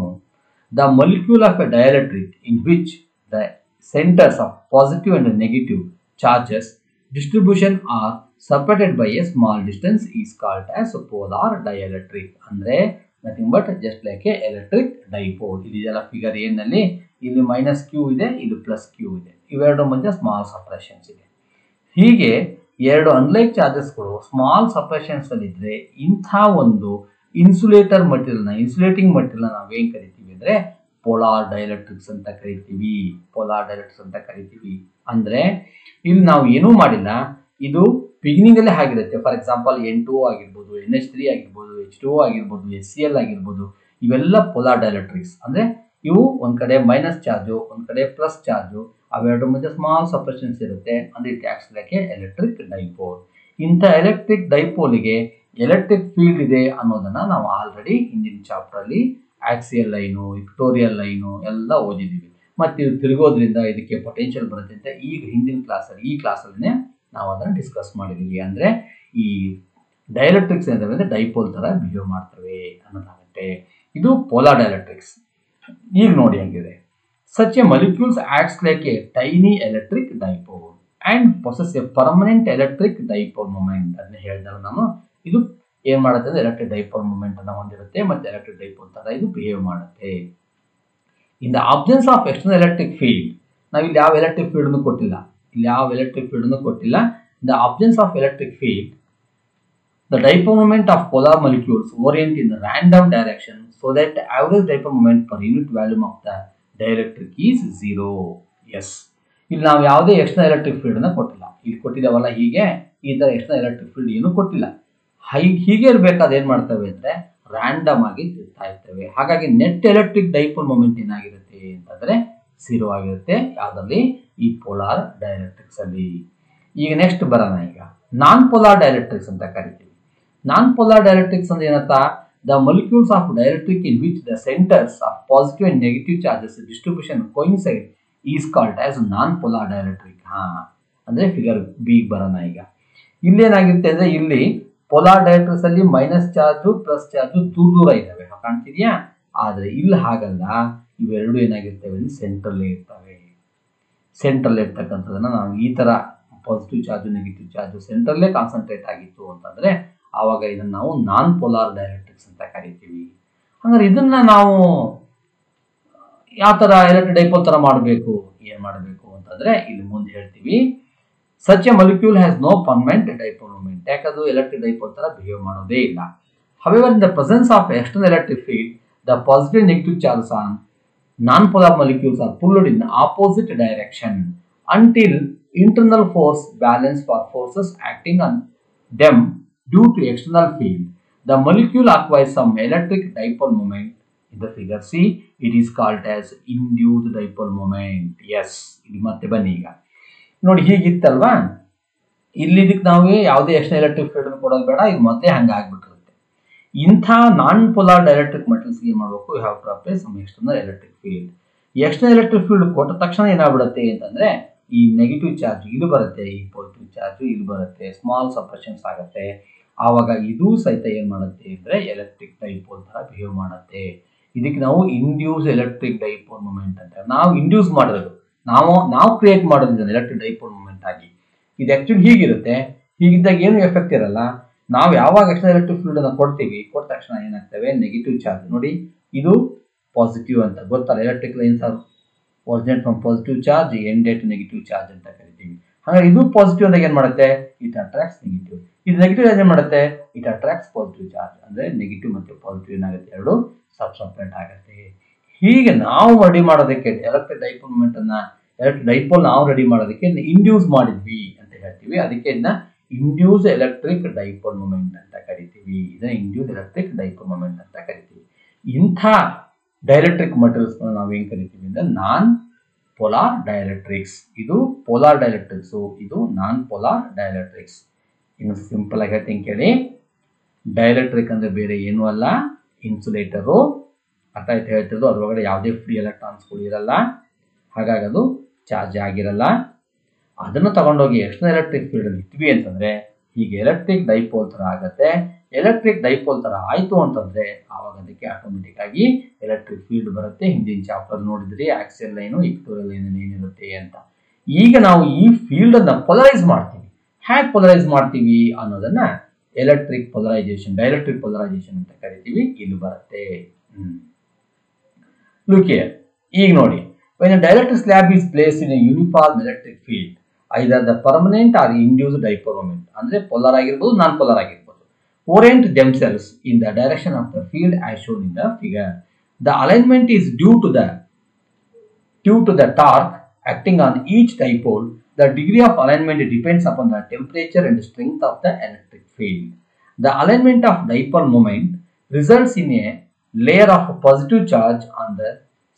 The molecule of A dielectric in which the centres of positive and negative charges distribution are separated by a small distance is called as polar dielectric. ಅಂದ್ರೆ nothing but just like A electric dipole. ಇದೆಲ್ಲ ಫಿಗರ್ ಏನಲ್ಲಿ ಇಲ್ಲಿ ಮೈನಸ್ ಕ್ಯೂ ಇದೆ, ಇಲ್ಲಿ ಪ್ಲಸ್ ಕ್ಯೂ ಇದೆ, ಇವೆರಡರ ಮಧ್ಯೆ ಸ್ಮಾಲ್ ಸಪ್ರೇಷನ್ಸ್ ಇದೆ. ಹೀಗೆ ಎರಡು ಅನ್ಲೈಕ್ ಚಾರ್ಜಸ್ಗಳು ಸ್ಮಾಲ್ ಸಪ್ರೇಷನ್ಸ್ ಅಲ್ಲಿ ಇದ್ರೆ ಇಂಥ ಒಂದು ಇನ್ಸುಲೇಟಿಂಗ್ ಮಟೀರಿಯಲ್ ನಾವೇನ್ ಕರಿತೀವಿ ಅಂದ್ರೆ ಪೋಲಾರ್ ಡೈಎಲೆಕ್ಟ್ರಿಕ್ಸ್ ಅಂತ ಕರಿತೀವಿ. ಅಂದ್ರೆ ಇಲ್ಲಿ ನಾವು ಏನೂ ಮಾಡಿಲ್ಲ, ಇದು ಬಿಗಿನಿಂಗ್ ಅಲ್ಲೇ ಆಗಿರುತ್ತೆ. ಫಾರ್ ಎಕ್ಸಾಂಪಲ್ N2O ಆಗಿರ್ಬೋದು, NH3 ಆಗಿರ್ಬೋದು, H2O ಆಗಿರ್ಬೋದು, HCl ಆಗಿರ್ಬೋದು, ಇವೆಲ್ಲ ಪೋಲಾರ್ ಡೈಎಲೆಕ್ಟ್ರಿಕ್ಸ್. ಅಂದ್ರೆ ಇವು ಒಂದ್ ಕಡೆ ಮೈನಸ್ ಚಾರ್ಜು, ಒಂದ್ ಕಡೆ ಪ್ಲಸ್ ಚಾರ್ಜು, ಅವೆರಡರ ಮಧ್ಯೆ ಸ್ಮಾಲ್ ಸಪ್ರೇಷನ್ಸ್ ಇರುತ್ತೆ. ಅಂದ್ರೆ it acts like A electric dipole. ಇಂಥ ಎಲೆಕ್ಟ್ರಿಕ್ ಡೈಪೋಲಿಗೆ ಎಲೆಕ್ಟ್ರಿಕ್ ಫೀಲ್ಡ್ ಇದೆ ಅನ್ನೋದನ್ನ ನಾವು ಆಲ್ರೆಡಿ ಹಿಂದಿನ ಚಾಪ್ಟರ್ ಅಲ್ಲಿ ಆಕ್ಸಿಯಲ್ ಲೈನು, ಇಕ್ಟೋರಿಯಲ್ ಲೈನು ಎಲ್ಲ ಓದಿದ್ದೀವಿ. ಮತ್ತೆ ಇದು ತಿರುಗೋದ್ರಿಂದ ಇದಕ್ಕೆ ಪೊಟೆನ್ಷಿಯಲ್ ಬರುತ್ತೆ ಅಂತ ಈಗ ಹಿಂದಿನ ಕ್ಲಾಸಲ್ಲಿ ನಾವು ಅದನ್ನು ಡಿಸ್ಕಸ್ ಮಾಡಿದ್ದೀವಿ. ಅಂದ್ರೆ ಈ ಡೈಎಲೆಕ್ಟ್ರಿಕ್ಸ್ ಏನಂದ್ರೆ ಡೈಪೋಲ್ ತರ ಬಿಹೇವ್ ಮಾಡ್ತವೆ ಅನ್ನೋದಾಗುತ್ತೆ. ಇದು ಪೋಲಾರ್ ಡೈಎಲೆಕ್ಟ್ರಿಕ್ಸ್. ಈಗ ನೋಡಿ ಹಂಗಿದೆ. Such a molecules acts like a tiny electric dipole and possess a permanent electric dipole moment. ಅದನ್ನ ಹೇಳಿದಾಗ ನಾನು ಇದು ಏನ್ ಮಾಡುತ್ತೆ ಅಂದ್ರೆ ಎಲೆಕ್ಟ್ರಿಕ್ ಡೈಪೋಲ್ ಮೂಮೆಂಟ್ ಅನ್ನ ಹೊಂದಿರುತ್ತೆ ಮತ್ತೆ ಎಲೆಕ್ಟ್ರಿಕ್ ಡೈಪೋಲ್ ತರ ಇದು ಬಿಹೇವ್ ಮಾಡುತ್ತೆ. In the absence of external electric field, ನಾವು ಇಲ್ಲಿ ಯಾವ ಎಲೆಕ್ಟ್ರಿಕ್ ಫೀಲ್ಡ್ ಅನ್ನು ಕೊಟ್ಟಿಲ್ಲ. In the absence of electric field, the dipole moment of polar molecules orient in the random direction so that the average dipole moment per unit volume of the dielectric is 0. Yes. ಇಲ್ಲಿ ನಾವು ಯಾವುದೇ ಎಕ್ಸ್ಟರ್ನಲ್ ಎಲೆಕ್ಟ್ರಿಕ್ ಫೀಲ್ಡ್ ಅನ್ನ ಕೊಟ್ಟಿಲ್ಲ. ಇಲ್ಲಿ ಕೊಟ್ಟಿದ್ದಾವಲ್ಲ ಹೀಗೆ, ಈ ತರ ಎಕ್ಸ್ಟರ್ನಲ್ ಎಲೆಕ್ಟ್ರಿಕ್ ಫೀಲ್ಡ್ ಏನು ಕೊಟ್ಟಿಲ್ಲ. ಹೀಗೆ ಇರಬೇಕಾದ ಏನ್ ಮಾಡ್ತವೆ ಅಂದ್ರೆ ರ್ಯಾಂಡಮ್ ಆಗಿ ತಿರ್ತಾ ಇರ್ತವೆ. ಹಾಗಾಗಿ ನೆಟ್ ಎಲೆಕ್ಟ್ರಿಕ್ ಡೈಪೋಲ್ ಮೊಮೆಂಟ್ ಏನಾಗಿರುತ್ತೆ ಅಂತಂದ್ರೆ 0 ಆಗಿರುತ್ತೆ. ಯಾವ್ದ್ರಲ್ಲಿ? ಈ ಪೋಲಾರ್ ಡೈಎಲೆಕ್ಟ್ರಿಕ್ಸ್ ಅಲ್ಲಿ. ಈಗ ನೆಕ್ಸ್ಟ್ ಬರೋಣ. ಈಗ ನಾನ್ ಪೋಲಾರ್ ಡೈಎಲೆಕ್ಟ್ರಿಕ್ಸ್ ಅಂತ ಕರಿತೀವಿ. ನಾನ್ ಪೋಲಾರ್ ಡೈಎಲೆಕ್ಟ್ರಿಕ್ಸ್ ಅಂದ್ರೆ ಏನಂತ? The molecules of dielectric in which the centers of positive and negative charges distribution coincide is called as non-polar dielectric. ಅಂದ್ರೆ ಫಿಗರ್ ಬಿ ಬರೋಣ. ಈಗ ಇಲ್ಲಿ ಏನಾಗಿರುತ್ತೆ ಅಂದ್ರೆ ಇಲ್ಲಿ ಪೋಲಾರ್ ಡೈಎಲೆಕ್ಟ್ರಿಕ್ಸ್ ಅಲ್ಲಿ ಮೈನಸ್ ಚಾರ್ಜು ಪ್ಲಸ್ ಚಾರ್ಜು ದೂರ ಇದಾವೆ, ಕಾಣ್ತಿದ್ಯಾ? ಆದ್ರೆ ಇಲ್ಲಿ ಹಾಗಲ್ಲ, ಇವೆರಡು ಏನಾಗಿರ್ತವೆ ಅಂದ್ರೆ ಸೆಂಟ್ರಲ್ಲೇ ಇರ್ತವೆ. ಸೆಂಟ್ರಲ್ ಇರ್ತಕ್ಕಂಥದನ್ನ ನಾವು ಈ ತರ ಪಾಸಿಟಿವ್ ಚಾರ್ಜು ನೆಗೆಟಿವ್ ಚಾರ್ಜು ಸೆಂಟ್ರಲ್ಲೇ ಕಾನ್ಸಂಟ್ರೇಟ್ ಆಗಿತ್ತು ಅಂತಂದ್ರೆ ಆವಾಗ ಇದನ್ನ ನಾವು ನಾನ್ ಪೋಲಾರ್ ಡೈಎಲೆಕ್ಟ್ರಿಕ್ಸ್ ಅಂತ ಕರಿತೀವಿ. ಹಂಗಾರೆ ಇದನ್ನ ನಾವು ಯಾವ ತರ ಎಲೆಕ್ಟ್ರಿಕ್ ಡೈಪೋಲ್ ತರ ಮಾಡಬೇಕು, ಏನ್ ಮಾಡಬೇಕು ಅಂತಂದ್ರೆ ಇಲ್ಲಿ ಮುಂದೆ ಹೇಳ್ತೀವಿ. Such a molecule has no permanent dipole moment. ಯಾಕದು ಎಲೆಕ್ಟ್ರಿಕ್ ಡೈಪೋಲ್ ತರ ಬಿಹೇವ್ ಮಾಡೋದೇ ಇಲ್ಲ. However, in the presence of external electric field, the positive and negative charges on non-polar molecules are pulled in opposite direction until internal force balance for forces acting on them due to external field. The molecule acquires some electric dipole moment. In the figure C, it is called as induced dipole moment. Yes, ಇಲ್ಲಿ ಮತ್ತೆ ಬನ್ನಿ. ಈಗ ನೋಡಿ ಹೀಗಿತ್ತಲ್ವಾ, ಇಲ್ಲಿ ಇದಕ್ಕೆ ನಾವು ಯಾವುದೇ ಎಕ್ಸ್ಟರ್ನಲ್ ಎಲೆಕ್ಟ್ರಿಕ್ ಫೀಲ್ಡ್ ಕೊಡೋದು ಬೇಡ, ಇದು ಮೊದಲೇ ಹಂಗೆ ಆಗ್ಬಿಟ್ಟಿರುತ್ತೆ. ಇಂಥ ನಾನ್ ಪೋಲಾರ್ ಡೈಎಲೆಕ್ಟ್ರಿಕ್ ಮೆಟೀರಿಯಲ್ಸ್ ಏನ್ ಮಾಡಬೇಕು? You have to apply some external electric field. External electric field ಕೊಟ್ಟ ತಕ್ಷಣ ಏನಾಗ್ಬಿಡುತ್ತೆ ಅಂತಂದ್ರೆ ಈ ನೆಗೆಟಿವ್ ಚಾರ್ಜ್ ಇಲ್ಲಿ ಬರುತ್ತೆ, ಈ ಪಾಸಿಟಿವ್ ಚಾರ್ಜ್ ಇಲ್ಲಿ ಬರುತ್ತೆ, ಸ್ಮಾಲ್ ಸಪ್ರೆಷನ್ಸ್ ಆಗುತ್ತೆ. ಆವಾಗ ಇದು ಸಹಿತ ಏನ್ ಮಾಡುತ್ತೆ ಅಂದ್ರೆ ಎಲೆಕ್ಟ್ರಿಕ್ ಡೈಪೋಲ್ ತರ ಬಿಹೇವ್ ಮಾಡುತ್ತೆ. ಇದಕ್ಕೆ ನಾವು ಇಂಡ್ಯೂಸ್ ಎಲೆಕ್ಟ್ರಿಕ್ ಡೈಪೋಲ್ ಮೂಮೆಂಟ್ ಅಂತ. ನಾವು ಇಂಡ್ಯೂಸ್ ಮಾಡೋದು, ನಾವು ಕ್ರಿಯೇಟ್ ಮಾಡೋದು ಎಲೆಕ್ಟ್ರಿಕ್ ಡೈಪೋಲ್ ಮೂಮೆಂಟ್ ಆಗಿ. ಇದು ಆಕ್ಚುಲಿ ಹೀಗಿರುತ್ತೆ. ಹೀಗಿದ್ದಾಗ ಏನು ಎಫೆಕ್ಟ್ ಇರಲ್ಲ. ನಾವು ಯಾವಾಗ ಎಕ್ಸ್ಟರ್ನಲ್ ಎಲೆಕ್ಟ್ರಿಕ್ ಫೀಲ್ಡ್ ಅನ್ನ ಕೊಡ್ತೀವಿ, ಕೊಟ್ಟ ತಕ್ಷಣ ಏನಾಗ್ತವೆ ನೆಗೆಟಿವ್ ಚಾರ್ಜ್. ನೋಡಿ ಇದು ಪಾಸಿಟಿವ್ ಅಂತ ಗೊತ್ತಲ್ಲ, electric lines are originate from positive charge end to negative charge ಅಂತ ಕರಿತೀವಿ. ಹಾಗಾಗಿ ಇದು ಪಾಸಿಟಿವ್ ಅಂದಾಗ ಏನ್ ಮಾಡುತ್ತೆ? It attracts negative. ಇದು ನೆಗೆಟಿವ್ ಏನ್ ಮಾಡುತ್ತೆ? It attracts positive charge. ಅಂದ್ರೆ ನೆಗೆಟಿವ್ ಮತ್ತೆ ಪಾಸಿಟಿವ್ ಏನಾಗುತ್ತೆ, ಎರಡು ಸಪ್ರೇಟ್ ಆಗುತ್ತೆ. ಹೀಗೆ ನಾವು ರೆಡಿ ಮಾಡೋದಕ್ಕೆ ಎಲೆಕ್ಟ್ರಿಕ್ ಡೈಪೋಲ್ ಮೂಮೆಂಟ್ ಅನ್ನ, ಎಲೆಕ್ಟ್ರಿಕ್ ಡೈಪೋಲ್ ನಾವು ರೆಡಿ ಮಾಡೋದಕ್ಕೆ ಇಂಡ್ಯೂಸ್ ಮಾಡಿದ್ವಿ ಅಂತ ಹೇಳ್ತೀವಿ. ಅದಕ್ಕೆ ಇದನ್ನ ಇಂಡ್ಯೂಸ್ ಎಲೆಕ್ಟ್ರಿಕ್ ಡೈಪೋಲ್ ಮೂಮೆಂಟ್ ಅಂತ ಕರಿತೀವಿ. ಇದನ್ನ ಇಂಡ್ಯೂಸ್ ಎಲೆಕ್ಟ್ರಿಕ್ ಡೈಪೋಲ್ ಮೂಮೆಂಟ್ ಅಂತ ಕರಿತೀವಿ. ಇಂಥ ಡೈಎಲೆಕ್ಟ್ರಿಕ್ ಮಟೀರಿಯಲ್ಸ್ ನಾವು ಏನ್ ಕರಿತೀವಿ ಅಂದ್ರೆ ನಾನ್ ಪೋಲಾರ್ ಡೈಎಲೆಕ್ಟ್ರಿಕ್ಸ್. ಇದು ಪೋಲಾರ್ ಡೈಎಲೆಕ್ಟ್ರಿಕ್ಸ್, ಇದು ನಾನ್ ಪೋಲಾರ್ ಡೈಎಲೆಕ್ಟ್ರಿಕ್ಸ್. ಇನ್ನು ಸಿಂಪಲ್ ಆಗಿ ಹೇಳ್ತೀನಿ ಕೇಳಿ. ಡೈಎಲೆಕ್ಟ್ರಿಕ್ ಅಂದ್ರೆ ಬೇರೆ ಏನೂ ಅಲ್ಲ, ಇನ್ಸುಲೇಟರು. ಅರ್ಥ ಆಯ್ತು ಹೇಳ್ತಿರೋದು? ಅದ್ರೊಳಗಡೆ ಯಾವುದೇ ಫ್ರೀ ಎಲೆಕ್ಟ್ರಾನ್ಸ್ಗಳು ಇರಲ್ಲ, ಹಾಗಾಗಿ ಅದು ಚಾರ್ಜ್ ಆಗಿರಲ್ಲ. ಅದನ್ನು ತಗೊಂಡೋಗಿ ಎಕ್ಸ್ಟರ್ನಲ್ ಎಲೆಕ್ಟ್ರಿಕ್ ಫೀಲ್ಡ್ ಅಲ್ಲಿ ಇಟ್ವಿ ಅಂತಂದ್ರೆ ಹೀಗೆ ಎಲೆಕ್ಟ್ರಿಕ್ ಡೈಪೋಲ್ ತರ ಆಗತ್ತೆ. ಎಲೆಕ್ಟ್ರಿಕ್ ಡೈಪೋಲ್ ತರ ಆಯ್ತು ಅಂತಂದ್ರೆ ಆವಾಗ ಅದಕ್ಕೆ ಆಟೋಮೆಟಿಕ್ ಆಗಿ ಎಲೆಕ್ಟ್ರಿಕ್ ಫೀಲ್ಡ್ ಬರುತ್ತೆ. ಹಿಂದಿನ ಚಾಪ್ಟರ್ ನೋಡಿದ್ರಿ ಆಕ್ಸಿಯಲ್ ಲೈನು ಇಕ್ಟೋರಿಯಲ್ ಲೈನ್ ಏನಿರುತ್ತೆ ಅಂತ. ಈಗ ನಾವು ಈ ಫೀಲ್ಡ್ ಅನ್ನ ಪೊಲರೈಸ್ ಮಾಡ್ತೀವಿ. ಹೇಗೆ ಪೊಲರೈಸ್ ಮಾಡ್ತೀವಿ ಅನ್ನೋದನ್ನ ಎಲೆಕ್ಟ್ರಿಕ್ ಪೊಲರೈಸೇಷನ್, ಡೈಎಲೆಕ್ಟ್ರಿಕ್ ಪೊಲರೈಸೇಷನ್ ಅಂತ ಕರಿತೀವಿ, ಇಲ್ಲಿ ಬರುತ್ತೆ. ಲುಕ್ ಹಿಯರ್, ಈಗ ನೋಡಿ, when a dielectric slab is placed in a uniform electric field, either the permanent or induced dipole moment, ಅಂದ್ರೆ polar ಆಗಿರಬಹುದು ನಾನ್ polar ಆಗಿರಬಹುದು, orient themselves in the direction of the field as shown in the figure. The alignment is due to the torque acting on each dipole. The degree of alignment depends upon the temperature and strength of the electric field. The alignment of dipole moment results in a layer of positive charge on the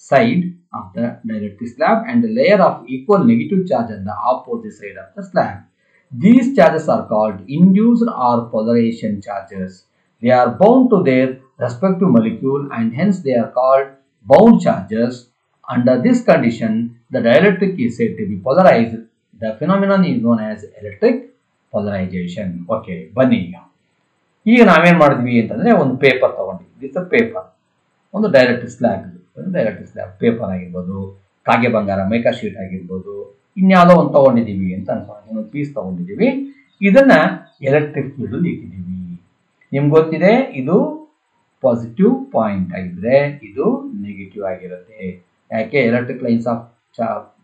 side of the dielectric slab and a layer of equal negative charge on the opposite side of the slab. These charges are called induced or polarization charges. They are bound to their respective molecule and hence they are called bound charges. Under this condition, the dielectric is said to be polarized. The phenomenon is known as electric polarization. Okay, ಬನ್ನಿ ಈಗ ನಾವೇನ್ ಮಾಡಿದ್ವಿ ಅಂತಂದ್ರೆ ಒಂದು ಪೇಪರ್ ತಗೊಂಡಿದ್ವಿ. ದಿಸ್ ಪೇಪರ್ ಒಂದು dielectric slab, dielectric slab paper ಆಗಿರ್ಬೋದು, ಕಾಗೆ ಬಂಗಾರ ಮೈಕಾ ಶೀಟ್ ಆಗಿರ್ಬೋದು, ಇನ್ಯಾವುದೋ ಒಂದು ತಗೊಂಡಿದ್ದೀವಿ ಅಂತ ಅನ್ಸೋಣ, ಒಂದು ಪೀಸ್ ತಗೊಂಡಿದ್ದೀವಿ, ಇದನ್ನ ಎಲೆಕ್ಟ್ರಿಕ್ ಫೀಲ್ಡ್ ಇಟ್ಟಿದ್ದೀವಿ. ನಿಮ್ಗೆ ಗೊತ್ತಿದೆ ಇದು ಪಾಸಿಟಿವ್ ಪಾಯಿಂಟ್ ಆಗಿದ್ರೆ ಇದು ನೆಗೆಟಿವ್ ಆಗಿರುತ್ತೆ. ಯಾಕೆ? Electric lines of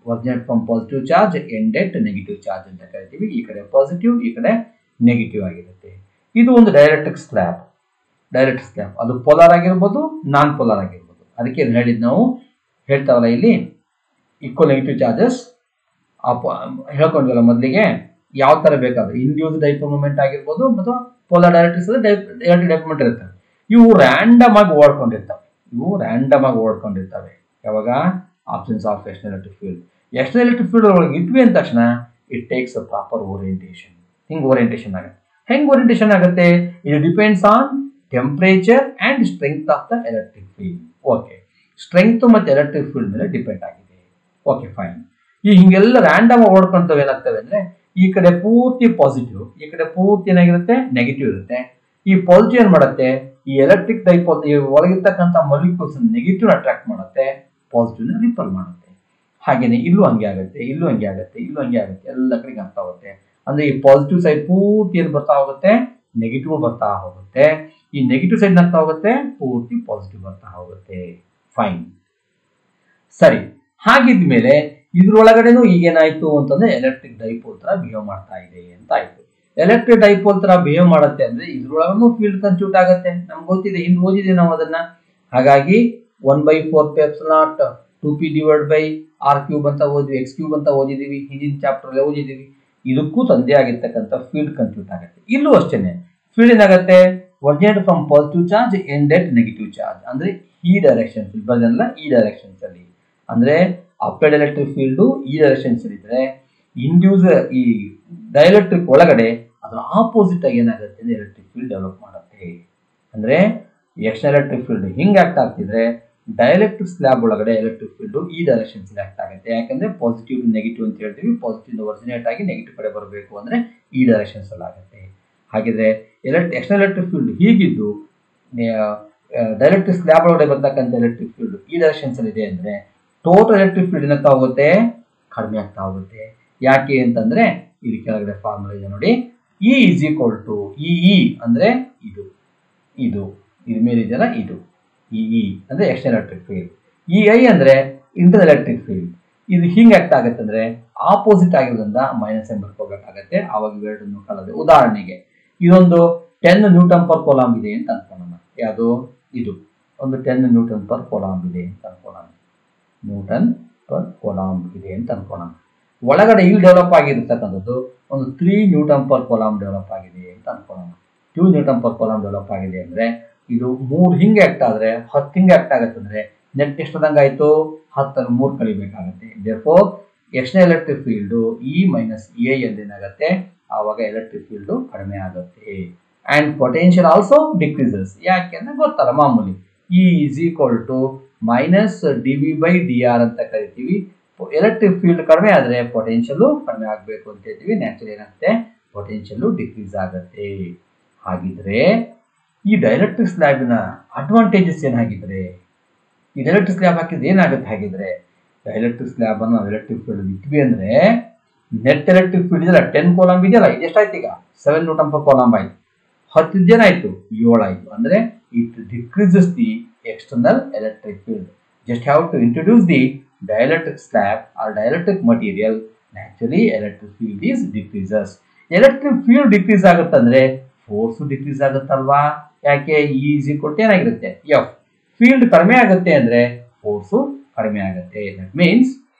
originate from positive charge end at negative charge ಅಂತ ಕರಿತೀವಿ. ಈ ಕಡೆ ಪಾಸಿಟಿವ್, ಈ ಕಡೆ ನೆಗೆಟಿವ್ ಆಗಿರುತ್ತೆ. ಇದು ಒಂದು ಡೈಎಲೆಕ್ಟ್ರಿಕ್ ಸ್ಲ್ಯಾಬ್, ಡೈರೆಕ್ಟ್ ಸ್ಲ್ಯಾಬ್, ಅದು ಪೋಲಾರ್ ಆಗಿರ್ಬೋದು ನಾನ್ ಪೋಲಾರ್ ಆಗಿರ್ಬೋದು. ಅದಕ್ಕೆ ಹೇಳಿದ್ ನಾವು ಹೇಳ್ತಾವಲ್ಲ ಇಲ್ಲಿ ಈಕ್ವಲ್ ನೆಗೆಟಿವ್ ಚಾರ್ಜಸ್ ಹೇಳ್ಕೊಂಡ್ವಲ್ಲ ಮೊದಲಿಗೆ, ಯಾವ ತರ ಬೇಕಾದ್ರೆ ಇಂಡ್ಯೂಸ್ ಡೈಪೋಲ್ ಮೂಮೆಂಟ್ ಆಗಿರ್ಬೋದು ಮತ್ತು polar dielectrics electric dipole moment ಇರ್ತವೆ. ಇವು ರ್ಯಾಂಡಮ್ ಆಗಿ ಓಡ್ಕೊಂಡಿರ್ತವೆ. ಯಾವಾಗ? Absence of external electric field. External electric field ಒಳಗೆ ಇಟ್ವಿ ಅಂದ ತಕ್ಷಣ it takes a proper orientation. ಹಿಂಗೆ ಓರಿಯಂಟೇಷನ್ ಆಗುತ್ತೆ. ಹೆಂಗ್ ಓರಿಯಂಟೇಷನ್ ಆಗುತ್ತೆ? ಇದು depends on temperature and strength of the electric field. Okay, strength ಮತ್ತು ಎಲೆಕ್ಟ್ರಿಕ್ ಫೀಲ್ಡ್ ಮೇಲೆ ಡಿಪೆಂಡ್ ಆಗಿದೆ. Okay, fine. ಈ ಹಿಂಗೆಲ್ಲ ರ್ಯಾಂಡಮ್ ಓಡ್ಕೊಂತವೆ ಏನಾಗ್ತವೆ ಅಂದ್ರೆ, ಈ ಕಡೆ ಪೂರ್ತಿ ಪಾಸಿಟಿವ್, ಈ ಕಡೆ ಪೂರ್ತಿ ಏನಾಗಿರುತ್ತೆ ನೆಗೆಟಿವ್ ಇರುತ್ತೆ. ಈ ಪಾಸಿಟಿವ್ ಏನ್ ಮಾಡುತ್ತೆ, ಈ ಎಲೆಕ್ಟ್ರಿಕ್ ಡೈಪೋಲ್ ಒಳಗಿರ್ತಕ್ಕಂಥ ಮಾಲಿಕ್ಯೂಲ್ಸ್ ನೆಗೆಟಿವ್ ಅಟ್ರಾಕ್ಟ್ ಮಾಡುತ್ತೆ, ಪಾಸಿಟಿವ್ ನ ರಿಪಲ್ ಮಾಡುತ್ತೆ. ಹಾಗೇನೆ ಇಲ್ಲೂ ಹಂಗೆ ಆಗುತ್ತೆ, ಇಲ್ಲೂ ಹಂಗೆ ಆಗುತ್ತೆ, ಇಲ್ಲೂ ಹಂಗೆ ಆಗುತ್ತೆ, ಎಲ್ಲ ಕಡೆಗೆ ಆಗ್ತಾ ಹೋಗುತ್ತೆ. ಅಂದ್ರೆ ಈ ಪಾಸಿಟಿವ್ ಸೈಡ್ ಪೂರ್ತಿ ಏನು ಬರ್ತಾ ಹೋಗುತ್ತೆ, ನೆಗೆಟಿವ್ ಬರ್ತಾ ಹೋಗುತ್ತೆ. ಈ ನೆಗೆಟಿವ್ ಸೈಡ್ ಆಗ್ತಾ ಹೋಗುತ್ತೆ, ಪೂರ್ತಿ ಪಾಸಿಟಿವ್ ಬರ್ತಾ ಹೋಗುತ್ತೆ. ಫೈನ್, ಸರಿ. ಹಾಗಿದ್ಮೇಲೆ ಇದ್ರೊಳಗಡೆನೂ ಈಗೇನಾಯ್ತು ಅಂತಂದ್ರೆ ಎಲೆಕ್ಟ್ರಿಕ್ ಡೈಪೋಲ್ ತರ ಬಿಹೇವ್ ಮಾಡ್ತಾ ಇದೆ ಅಂತ ಆಯ್ತು. ಎಲೆಕ್ಟ್ರಿಕ್ ಡೈಪೋಲ್ ತರ ಬಿಹೇವ್ ಮಾಡುತ್ತೆ ಅಂದ್ರೆ ಇದ್ರೊಳಗೂ ಫೀಲ್ಡ್ ಕನ್ಸ್ಟಿಟ್ಯೂಟ್ ಆಗುತ್ತೆ. ನಮ್ಗೆ ಗೊತ್ತಿದೆ, ಹಿಂದೆ ಓದಿದ್ದೀವಿ ನಾವು ಅದನ್ನ. ಹಾಗಾಗಿ 1/4πε0 2p divide by r cube ಅಂತ ಓದಿದ್ವಿ, x ಕ್ಯೂಬ್ ಅಂತ ಓದಿದೀವಿ, ಹಿಂದಿನ ಚಾಪ್ಟರ್ ಅಲ್ಲಿ ಓದಿದೀವಿ. ಇದಕ್ಕೂ ತಂದೆ ಆಗಿರ್ತಕ್ಕಂಥ ಫೀಲ್ಡ್ ಕನ್ಸ್ಟಿಟ್ಯೂಟ್ ಆಗುತ್ತೆ. ಇಲ್ಲೂ ಅಷ್ಟೇನೆ ಫೀಲ್ಡ್ ಏನಾಗುತ್ತೆ, originate from positive charge end at negative charge. ಅಂದ್ರೆ ಈ ಡೈರೆಕ್ಷನ್ಸ್ ಬರೋದಲ್ಲ, ಈ ಡೈರೆಕ್ಷನ್ಸ್ ಅಲ್ಲಿ ಅಂದ್ರೆ ಅಪ್ಲೈಡ್ ಎಲೆಕ್ಟ್ರಿಕ್ ಫೀಲ್ಡ್ ಈ ಡೈರೆಕ್ಷನ್ಸ್ ಇದ್ರೆ, ಇಂಡ್ಯೂಸ್ ಈ ಡೈಎಲೆಕ್ಟ್ರಿಕ್ ಒಳಗಡೆ ಅದರ ಆಪೋಸಿಟ್ ಆಗಿ ಏನಾಗುತ್ತೆ ಅಂದ್ರೆ ಎಲೆಕ್ಟ್ರಿಕ್ ಫೀಲ್ಡ್ ಡೆವಲಪ್ ಮಾಡುತ್ತೆ. ಅಂದ್ರೆ ಎಕ್ಸ್ಟರ್ನಲ್ ಎಲೆಕ್ಟ್ರಿಕ್ ಫೀಲ್ಡ್ ಹಿಂಗೆ ಆಕ್ಟ್ ಆಗ್ತಿದ್ರೆ ಡೈಎಲೆಕ್ಟ್ರಿಕ್ ಸ್ಲ್ಯಾಬ್ ಒಳಗಡೆ ಎಲೆಕ್ಟ್ರಿಕ್ ಫೀಲ್ಡ್ ಈ ಡೈರೆಕ್ಷನ್ಸ್ ಆಕ್ಟ್ ಆಗುತ್ತೆ. ಯಾಕಂದ್ರೆ ಪಾಸಿಟಿವ್ ನೆಗೆಟಿವ್ ಅಂತ ಹೇಳ್ತೀವಿ, ಪಾಸಿಟಿವ್ ಒರಿಜಿನೇಟ್ ಆಗಿ ನೆಗೆಟಿವ್ ಕಡೆ ಬರಬೇಕು ಅಂದ್ರೆ ಈ ಡೈರೆಕ್ಷನ್ಸ್ ಅಲ್ಲಿ ಆಗುತ್ತೆ. ಹಾಗಿದ್ರೆ ಎಕ್ಸ್ಟರ್ನಲ್ ಎಲೆಕ್ಟ್ರಿಕ್ ಫೀಲ್ಡ್ ಹೀಗಿದ್ದು ಡೈಎಲೆಕ್ಟ್ರಿಕ್ ಸ್ಲ್ಯಾಬ್ ಒಳಗಡೆ ಬರ್ತಕ್ಕಂಥ ಎಲೆಕ್ಟ್ರಿಕ್ ಫೀಲ್ಡ್ ಈ ಡೈರೆಕ್ಷನ್ಸ್ ಅಲ್ಲಿ ಇದೆ ಅಂದ್ರೆ ಟೋಟಲ್ ಎಲೆಕ್ಟ್ರಿಕ್ ಫೀಲ್ಡ್ ಏನಾಗ್ತಾ ಹೋಗುತ್ತೆ, ಕಡಿಮೆ ಆಗ್ತಾ ಹೋಗುತ್ತೆ. ಯಾಕೆ ಅಂತಂದ್ರೆ ಇಲ್ಲಿ ಕೆಳಗಡೆ ಫಾರ್ಮುಲಾ ಇದೆ ನೋಡಿ, E is equal to EE ಅಂದ್ರೆ ಇದು ಮೇಲೆ ಇದೆಯಲ್ಲ ಇದು EE ಅಂದ್ರೆ ಎಕ್ಸ್ಟರ್ನಲ್ ಎಲೆಕ್ಟ್ರಿಕ್ ಫೀಲ್ಡ್, EI ಅಂದ್ರೆ ಇಂಟರ್ನಲ್ ಎಲೆಕ್ಟ್ರಿಕ್ ಫೀಲ್ಡ್. ಇದು ಹಿಂಗೆ ಆಗ್ತಾ ಆಗುತ್ತೆ ಅಂದ್ರೆ ಆಪೋಸಿಟ್ ಆಗಿರೋದ್ರಿಂದ ಮೈನಸ್ ಎಂಬರ್ ಹೋಗಬೇಕಾಗತ್ತೆ. ಆವಾಗ ಇವೆರಡನ್ನು ಕಳೆದ್ರೆ, ಉದಾಹರಣೆಗೆ ಇದೊಂದು 10 ನ್ಯೂಟನ್ ಪರ್ ಕೂಲಂಬ್ ಇದೆ ಅಂತ ಅನ್ಕೊಳ್ಳೋಣ. ಯಾವುದು ಇದು ಒಂದು 10 ನ್ಯೂಟನ್ ಪರ್ ಕೂಲಂಬ್ ಇದೆ ಅಂತ ಅನ್ಕೊಳ್ಳೋಣ, ನ್ಯೂಟನ್ ಪರ್ ಕೂಲಂಬ್ ಇದೆ ಅಂತ ಅನ್ಕೊಳ್ಳೋಣ. ಒಳಗಡೆ ಇಲ್ಲಿ ಡೆವಲಪ್ ಆಗಿರ್ತಕ್ಕಂಥದ್ದು ಒಂದು 3 ನ್ಯೂಟನ್ ಪರ್ ಕೂಲಂಬ್ ಡೆವಲಪ್ ಆಗಿದೆ ಅಂತ ಅನ್ಕೊಳ್ಳೋಣ. 2 ನ್ಯೂಟನ್ ಪರ್ ಕೂಲಂಬ್ ಡೆವಲಪ್ ಆಗಿದೆ ಅಂದ್ರೆ ಇದು 3 ಹಿಂಗೆ ಆಕ್ಟ್ ಆದ್ರೆ 10 ಹಿಂಗೆ ಆಕ್ಟ್ ಆಗುತ್ತೆ ಅಂದ್ರೆ ನೆಟ್ ಎಷ್ಟದಂಗ ಆಯ್ತು, 10 ಅಲ್ಲಿ 3 ಕಳಿಬೇಕಾಗುತ್ತೆ. Therefore external electric field E minus EI ಅಲ್ಲಿ ಏನಾಗುತ್ತೆ, ಆವಾಗ ಎಲೆಕ್ಟ್ರಿಕ್ ಫೀಲ್ಡ್ ಕಡಿಮೆ ಆಗುತ್ತೆ. And potential also decreases. ಯಾಕೆ ಅಂದ್ರೆ ಗೊತ್ತಲ್ಲ ಮಾಮೂಲಿ, E is equal to minus dV/dr ಅಂತ ಕರಿತೀವಿ. ಎಲೆಕ್ಟ್ರಿಕ್ ಫೀಲ್ಡ್ ಕಡಿಮೆ ಆದ್ರೆ ಪೊಟೆನ್ಷಿಯಲ್ ಕಡಿಮೆ ಆಗಬೇಕು ಅಂತ ಹೇಳ್ತೀವಿ. ನ್ಯಾಚುರಲ್ ಏನಾಗುತ್ತೆ, ಪೊಟೆನ್ಷಿಯಲ್ ಡಿಕ್ರೀಸ್ ಆಗುತ್ತೆ. ಹಾಗಿದ್ರೆ ಈ ಡೈಎಲೆಕ್ಟ್ರಿಕ್ ಸ್ಲ್ಯಾಬಿನ ಅಡ್ವಾಂಟೇಜಸ್ ಏನಾಗಿದ್ರೆ, ಈ ಡೈಎಲೆಕ್ಟ್ರಿಕ್ ಸ್ಲ್ಯಾಬ್ ಹಾಕಿದ್ರೆ ಏನಾಗುತ್ತೆ, ಹಾಗಿದ್ರೆ ಡೈಎಲೆಕ್ಟ್ರಿಕ್ ಸ್ಲ್ಯಾಬ್ ಅನ್ನು ಎಲೆಕ್ಟ್ರಿಕ್ ಫೀಲ್ಡ್ ಇಟ್ವಿ ಅಂದ್ರೆ ನೆಟ್ ಎಲೆಕ್ಟ್ರಿಕ್ ಫೀಲ್ಡ್ ಇದೆಯಲ್ಲ 10 ಕೂಲಂಬ್ ಇದೆಯಲ್ಲ, ಇದು ಎಷ್ಟಾಯ್ತು ಈಗ 7 ನ್ಯೂಟನ್ ಪರ್ ಕೂಲಂಬ್ ಆಯ್ತು. 10 ಏನಾಯ್ತು 7 ಆಯ್ತು. ಅಂದ್ರೆ it decreases the external electric field. Just have to introduce the dielectric slab or dielectric material, naturally electric field is decreases. Electric field decrease ಆಗುತ್ತಂದ್ರೆ ಫೋರ್ಸ್ ಡಿಕ್ರೀಸ್ ಆಗುತ್ತಲ್ವಾ? ಯಾಕೆ? ಇ ಈಸ್ ಈಕ್ವಲ್ ಟು ಏನಾಗಿರುತ್ತೆ ಎಫ್. ಫೀಲ್ಡ್ ಕಡಿಮೆ ಆಗುತ್ತೆ ಅಂದ್ರೆ ಫೋರ್ಸು ಕಡಿಮೆ ಆಗುತ್ತೆ. That means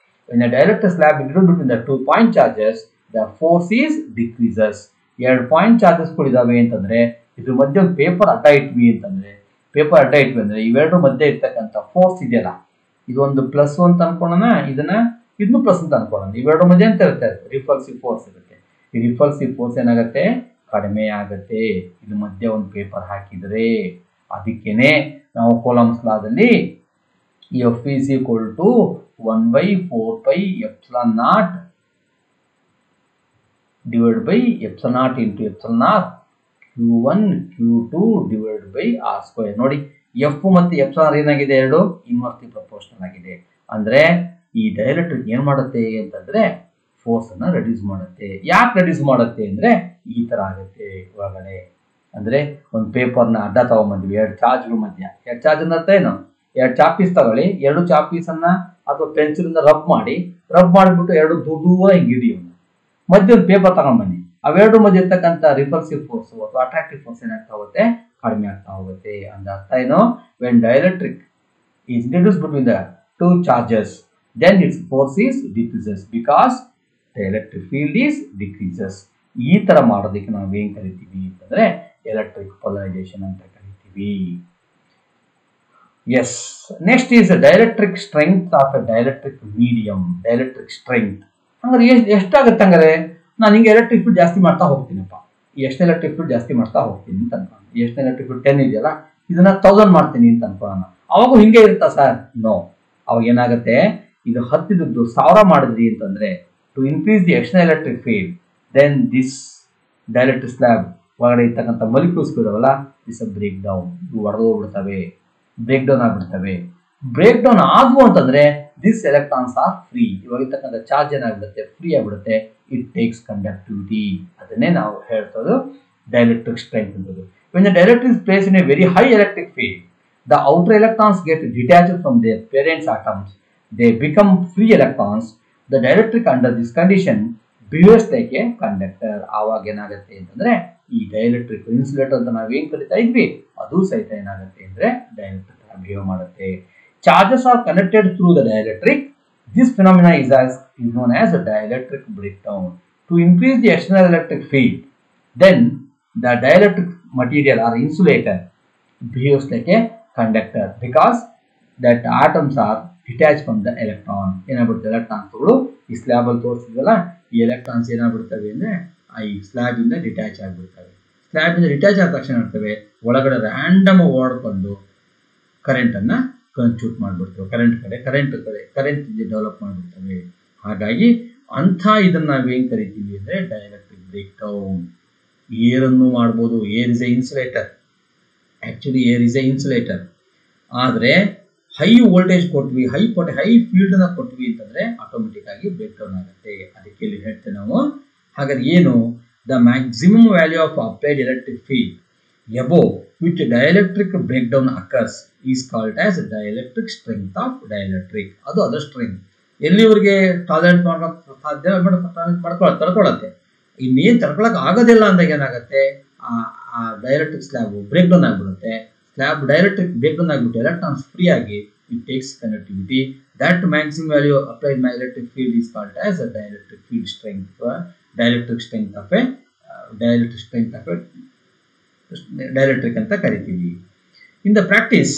when a dielectric slab introduced between the 2 point charges, the force is decreases. 2 point charges ಗಳಿದಾವೆ ಅಂತಂದ್ರೆ ಇದ್ರ ಮಧ್ಯೆ ಒಂದು ಪೇಪರ್ ಅಡ್ಡ ಇಟ್ವಿ ಅಂತಂದ್ರೆ, ಪೇಪರ್ ಅಡ್ಡ ಇಟ್ವಿ ಅಂದ್ರೆ ಇವೆರಡರ ಮಧ್ಯೆ ಇರ್ತಕ್ಕಂಥ ಫೋರ್ಸ್ ಇದೆಯಲ್ಲ, ಇದೊಂದು ಪ್ಲಸ್ ಅಂತ ಅನ್ಕೊಳ್ಳೋಣ, ಇದನ್ನು ಪ್ಲಸ್ ಅಂತ ಅನ್ಕೊಳ್ಳೋಣ. ಇವೆರಡರ ಮಧ್ಯೆ ಅಂತ ಇರುತ್ತೆ ರಿಪಲ್ಸಿವ್ ಫೋರ್ಸ್ ಇರುತ್ತೆ. ಈ ರಿಪಲ್ಸಿವ್ ಫೋರ್ಸ್ ಏನಾಗುತ್ತೆ? ಕಡಿಮೆ ಆಗುತ್ತೆ ಇದ್ರ ಮಧ್ಯೆ ಒಂದು ಪೇಪರ್ ಹಾಕಿದ್ರೆ. ಅದಕ್ಕೇನೆ ನಾವು coulombs ಲಾದಲ್ಲಿ F is equal to 1 by 4 pi epsilon naught divided by epsilon naught into epsilon r q1 q2 divided by r square. ನೋಡಿ F ಮತ್ತು epsilon r ಏನಾಗಿದೆ? ಎರಡು ಇನ್ವರ್ಸ್ಲಿ ಪ್ರಪೋರ್ಷನಲ್ ಆಗಿದೆ. ಅಂದ್ರೆ ಈ ಡೈಎಲೆಕ್ಟ್ರಿಕ್ ಏನ್ ಮಾಡುತ್ತೆ ಅಂತಂದ್ರೆ ಫೋರ್ಸ್ ಅನ್ನ ರೆಡ್ಯೂಸ್ ಮಾಡುತ್ತೆ. ಯಾಕೆ ರೆಡ್ಯೂಸ್ ಮಾಡುತ್ತೆ ಅಂದ್ರೆ ಈ ತರ ಆಗುತ್ತೆ ಒಳಗಡೆ. ಅಂದ್ರೆ ಒಂದು ಪೇಪರ್ನ ಅಡ್ಡ ತಗೊಂಡ್ಬಂದ್ವಿ ಎರಡು ಚಾರ್ಜ್ಗಳ ಮಧ್ಯ. ಎರಡು ಚಾರ್ಜ್ ಅಂತ ಏನು? ಎರಡು ಚಾಪೀಸ್ ತಗೊಳ್ಳಿ, ಎರಡು ಚಾಪೀಸ್ ಅನ್ನ ಅಥವಾ ಪೆನ್ಸಿಲ್ ರಬ್ ಮಾಡಿಬಿಟ್ಟು ಎರಡು ದೂರ ಹಿಂಗೆ ಹಿಡಿಯೋಣ. ಮಧ್ಯೆ ಒಂದು ಪೇಪರ್ ತಗೊಂಡ್ ಬನ್ನಿ. ಅವೆರಡು ಮಧ್ಯೆ ಇರ್ತಕ್ಕಂಥ ರಿಪಲ್ಸಿವ್ ಫೋರ್ಸ್ ಅಥವಾ ಅಟ್ರಾಕ್ಟಿವ್ ಫೋರ್ಸ್ ಏನಾಗ್ತಾ ಹೋಗುತ್ತೆ? ಕಡಿಮೆ ಆಗ್ತಾ ಹೋಗುತ್ತೆ. ಅಂದ್ರೆ ಅರ್ಥ ಏನು? When dielectric is introduced between the two charges, then its force is decreases because the electric field is decreases. ಈ ತರ ಮಾಡೋದಕ್ಕೆ ನಾವು ಏನ್ ಕರಿತೀವಿ ಅಂತಂದ್ರೆ ಎಲೆಕ್ಟ್ರಿಕ್ ಪೋಲರೈಸೇಷನ್ ಅಂತ ಕರಿತೀವಿ. Yes. Next is the dielectric strength of a dielectric medium. Dielectric strength. ಹಂಗಾರೆ ಎಷ್ಟಾಗುತ್ತೆ? ಹಂಗಾರೆ ನಾನು ಹಿಂಗೆ ಎಲೆಕ್ಟ್ರಿಕ್ ಫೀಲ್ಡ್ ಜಾಸ್ತಿ ಮಾಡ್ತಾ ಹೋಗ್ತೀನಪ್ಪ. ಎಷ್ಟು ಎಲೆಕ್ಟ್ರಿಕ್ ಫೀಲ್ಡ್ ಜಾಸ್ತಿ ಮಾಡ್ತಾ ಹೋಗ್ತೀನಿ ಅಂತ ಅನ್ಕೊಳ್ಳೋಣ. ಎಷ್ಟು ಎಲೆಕ್ಟ್ರಿಕ್ ಫೀಲ್ಡ್ 10 ಇದೆಯಲ್ಲ, ಇದನ್ನ 1000 ಮಾಡ್ತೀನಿ ಅಂತ ಅನ್ಕೊಳ್ಳೋಣ. ಅವಾಗ ಹಿಂಗೆ ಇರುತ್ತಾ ಸರ್? ನೋ. ಅವಾಗ ಏನಾಗುತ್ತೆ? ಇದು 10 ಇದ್ದದ್ದು 1000 ಮಾಡಿದ್ರಿ ಅಂತಂದ್ರೆ to increase the external electric field, then this dielectric slab ಒಳಗಡೆ ಇರ್ತಕ್ಕಂಥ ಮಾಲಿಕ್ಯೂಲ್ಸ್ ಇದಾವಲ್ಲ, ದಿಸ್ ಬ್ರೇಕ್ ಡೌನ್, ಇವು ಒಡೆದೋಗ್ಬಿಡ್ತವೆ, ಬ್ರೇಕ್ ಡೌನ್ ಆಗ್ಬಿಡ್ತವೆ. ಬ್ರೇಕ್ ಡೌನ್ ಆದ್ವು ಅಂತಂದ್ರೆ ದಿಸ್ ಎಲೆಕ್ಟ್ರಾನ್ಸ್ ಆರ್ ಫ್ರೀ. ಇವಾಗ ಇರ್ತಕ್ಕಂಥ ಚಾರ್ಜ್ ಏನಾಗ್ಬಿಡುತ್ತೆ? ಫ್ರೀ ಆಗ್ಬಿಡುತ್ತೆ. It takes conductivity. ಅದನ್ನೇ ನಾವು ಹೇಳ್ತೋದು ಡೈಎಲೆಕ್ಟ್ರಿಕ್ ಸ್ಟ್ರೆಂತ್ ಅಂತದ್ದು. When the dielectric is placed in a very high electric field, the outer electrons get detached from their parent atoms. They become free electrons. The dielectric under this condition behaves like a conductor. ಆವಾಗ ಏನಾಗುತ್ತೆ ಅಂತಂದ್ರೆ ಈ ಡೈಎಲೆಕ್ಟ್ರಿಕ್ ಇನ್ಸುಲೇಟರ್ ಅಂತ ನಾವು ಏನ್ ಕರಿತಾ ಇದ್ವಿ ಅದು ಸಹಿತ ಏನಾಗುತ್ತೆ ಅಂದ್ರೆ ಡೈಎಲೆಕ್ಟ್ರಿಕ್ ಬಿಹೇವ್ ಮಾಡುತ್ತೆ. Charges are connected through the dielectric. This phenomena is known as a dielectric breakdown. To increase the external electric field, then the dielectric material or insulator behaves like a conductor because that atoms are detached from the electron. ಏನಾಗ್ಬಿಡುತ್ತೆ? ಎಲೆಕ್ಟ್ರಾನ್ಸ್ಗಳು ಈ ಸ್ಲ್ಯಾಬ್ ಅಲ್ಲಿ ತೋರಿಸಿದ್ವಲ್ಲ, ಈ ಎಲೆಕ್ಟ್ರಾನ್ಸ್ ಏನಾಗ್ಬಿಡ್ತವೆ ಅಂದ್ರೆ ಈ ಸ್ಲ್ಯಾಬ್ ಇಂದ ಡಿಟ್ಯಾಚ್ ಆಗ್ಬಿಡ್ತವೆ. ಸ್ಲ್ಯಾಬ್ ಇಂದ ಡಿಟ್ಯಾಚ್ ಆದ ತಕ್ಷಣ ಇರ್ತವೆ ಒಳಗಡೆ ರ್ಯಾಂಡಮ್ ಓಡ್ಕೊಂಡು ಕರೆಂಟ್ ಅನ್ನ ಕನ್ಸ್ಟ್ಯೂಟ್ ಮಾಡ್ಬಿಡ್ತವೆ. Current develop ಮಾಡ್ಬಿಡ್ತವೆ. ಹಾಗಾಗಿ ಅಂಥ ಇದನ್ನ ನಾವೇನ್ ಕರಿತೀವಿ ಅಂದ್ರೆ ಡೈಎಲೆಕ್ಟ್ರಿಕ್ ಬ್ರೇಕ್ ಡೌನ್. ಏರನ್ನು ಮಾಡ್ಬೋದು. Air is a insulator. Actually air is a insulator. ಆದರೆ ಹೈ ವೋಲ್ಟೇಜ್ ಕೊಟ್ವಿ, ಹೈ ಫೀಲ್ಡ್ ಅನ್ನ ಕೊಟ್ವಿ ಅಂತಂದ್ರೆ ಆಟೋಮೆಟಿಕ್ ಆಗಿ ಬ್ರೇಕ್ ಡೌನ್ ಆಗುತ್ತೆ. ಅದಕ್ಕೆ ಇಲ್ಲಿ ಹೇಳ್ತೇವೆ ನಾವು. ಹಾಗಾದ್ರೆ ಏನು? The maximum value of applied electric field above which dielectric breakdown occurs is called as dielectric strength of dielectric. ಅದು ಅದರ ಸ್ಟ್ರೆಂತ್. ಎಲ್ಲಿವರೆಗೆ ಟಾಲರೆಂಟ್ ಮಾಡೋಕೆ ಸಾಧ್ಯ ತಡ್ಕೊಳ್ಳುತ್ತೆ. ಇನ್ನೇನು ತಡ್ಕೊಳಕ್ ಆಗೋದಿಲ್ಲ ಅಂದಾಗ ಏನಾಗುತ್ತೆ? ಆ ಡೈಎಲೆಕ್ಟ್ರಿಕ್ ಸ್ಲ್ಯಾಬ್ ಬ್ರೇಕ್ ಡೌನ್ ಆಗ್ಬಿಡುತ್ತೆ. ಡೈಎಲೆಕ್ಟ್ರಿಕ್ ಬ್ರೇಕ್ ಡೌನ್ ಆಗ್ಬಿಟ್ಟು ಎಲೆಕ್ಟ್ರಾನ್ಸ್ ಫ್ರೀ ಆಗಿ it takes conductivity. That maximum value applied my electric field is called as a dielectric field strength. Dielectric strength of a dielectric ಅಂತ ಕರಿತೀವಿ. In the practice,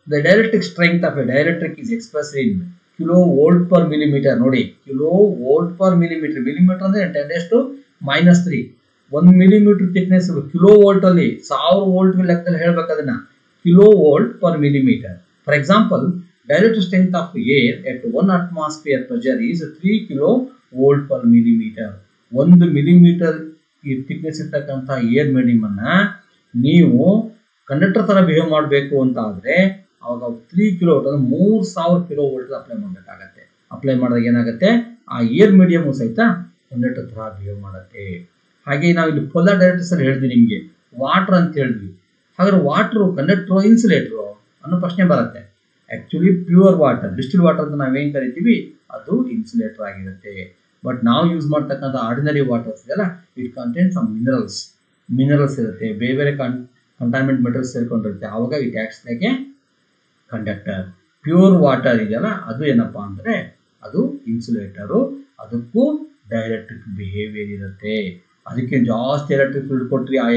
the dielectric strength of a dielectric is expressed in kilovolt per millimeter. ನೋಡಿ, kilovolt per millimeter. millimeter ಅಂದ್ರೆ 10⁻³ 1 millimeter thickness. ಕಿಲೋವೋಲ್ಟ್ ಅಲ್ಲಿ 1000 ವೋಲ್ಟ್ ಲೆಕ್ಕದಲ್ಲಿ ಹೇಳ್ಬೇಕು ಅದನ್ನ. kilovolt per millimeter. For example, dielectric strength of air at 1 atmosphere pressure is 3 kilovolt per millimeter. 1 millimetre ಈ ಥಿಕ್ನೆಸ್ ಇರ್ತಕ್ಕಂಥ ಏರ್ ಮೀಡಿಯಂ ಅನ್ನ ನೀವು ಕಂಡಕ್ಟರ್ ತರ ಬಿಹೇವ್ ಮಾಡಬೇಕು ಅಂತ ಆದ್ರೆ ಅವಾಗ 3 ಕಿಲೋವೋಲ್ಟ್ ಅಂದ್ರೆ 3000 ಕಿಲೋವೋಲ್ಟ್ ಅಪ್ಲೈ ಮಾಡಬೇಕಾಗತ್ತೆ. ಅಪ್ಲೈ ಮಾಡಿದಾಗ ಏನಾಗುತ್ತೆ? ಆ ಏರ್ ಮೀಡಿಯಂ ಸಹಿತ ಕಂಡಕ್ಟರ್ ತರ ಬಿಹೇವ್ ಮಾಡುತ್ತೆ. ಹಾಗೆ ನಾವು ಇಲ್ಲಿ ಪೋಲಾರ್ ಡೈಎಲೆಕ್ಟ್ರಿಕ್ಸ್ ಅಲ್ಲಿ ಹೇಳಿದ್ವಿ ನಿಮಗೆ, ವಾಟರ್ ಅಂತ ಹೇಳಿದ್ವಿ. ಹಾಗಾದ್ರೆ ವಾಟ್ರು ಕಂಡಕ್ಟ್ರು ಇನ್ಸುಲೇಟ್ರು ಅನ್ನೋ ಪ್ರಶ್ನೆ ಬರುತ್ತೆ. Actually pure water, distil water ಅಂತ ನಾವೇನು ಕರಿತೀವಿ ಅದು ಇನ್ಸುಲೇಟರ್ ಆಗಿರುತ್ತೆ. ಬಟ್ ನಾವು ಯೂಸ್ ಮಾಡ್ತಕ್ಕಂಥ ಆರ್ಡಿನರಿ ವಾಟರ್ಸ್ ಇದೆಯಲ್ಲ, ಇಟ್ ಕಂಟೈನ್ ಸಮ್ ಮಿನರಲ್ಸ್ ಇರುತ್ತೆ, ಬೇರೆ ಬೇರೆ ಕಂಟಾಮಿನೆಂಟ್ ಮೆಟೀರಿಯಲ್ಸ್ ಸೇರ್ಕೊಂಡಿರುತ್ತೆ. ಆವಾಗ it acts like A conductor. Pure water ಇದೆಯಲ್ಲ ಅದು ಏನಪ್ಪ ಅಂದರೆ ಅದು ಇನ್ಸುಲೇಟರು. ಅದಕ್ಕೂ ಡೈಎಲೆಕ್ಟ್ರಿಕ್ ಬಿಹೇವಿಯರ್ ಇರುತ್ತೆ. ಅದಕ್ಕೆ ಜಾಸ್ತಿ ಎಲೆಕ್ಟ್ರಿಕ್ ಫೀಲ್ಡ್ ಕೊಟ್ಟರೆ ಆ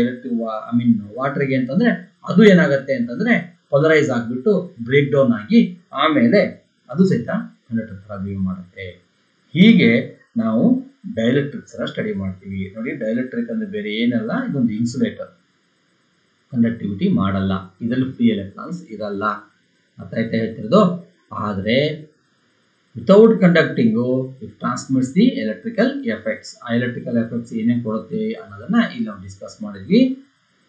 ವಾಟರ್ಗೆ ಅಂತಂದರೆ ಅದು ಏನಾಗುತ್ತೆ ಅಂತಂದರೆ ಪೊಲರೈಸ್ ಆಗಿಬಿಟ್ಟು ಬ್ರೇಕ್ ಡೌನ್ ಆಗಿ ಆಮೇಲೆ ಅದು ಸಹಿತ ಕಂಡಕ್ಟರ್ ಥರ ಬಿಹೇವ್ ಮಾಡುತ್ತೆ. ಹೀಗೆ ನಾವು ಡೈಎಲೆಕ್ಟ್ರಿಕ್ಸ್ ಎಲ್ಲ ಸ್ಟಡಿ ಮಾಡ್ತೀವಿ. ನೋಡಿ, ಡೈಎಲೆಕ್ಟ್ರಿಕ್ ಅಂದರೆ ಬೇರೆ ಏನಲ್ಲ, ಇದೊಂದು ಇನ್ಸುಲೇಟರ್, ಕಂಡಕ್ಟಿವಿಟಿ ಮಾಡಲ್ಲ, ಇದರಲ್ಲಿ ಫ್ರೀ ಎಲೆಕ್ಟ್ರಾನ್ಸ್ ಇರಲ್ಲ. ಅರ್ಥ ಆಯ್ತಾ ಹೇಳ್ತಿರೋದು? ಆದರೆ without conducting it transmits the electrical effects. ಆ ಎಲೆಕ್ಟ್ರಿಕಲ್ ಎಫೆಕ್ಟ್ಸ್ ಏನೇನು ಕೊಡುತ್ತೆ ಅನ್ನೋದನ್ನು ಇಲ್ಲಿ ನಾವು ಡಿಸ್ಕಸ್ ಮಾಡಿದ್ವಿ.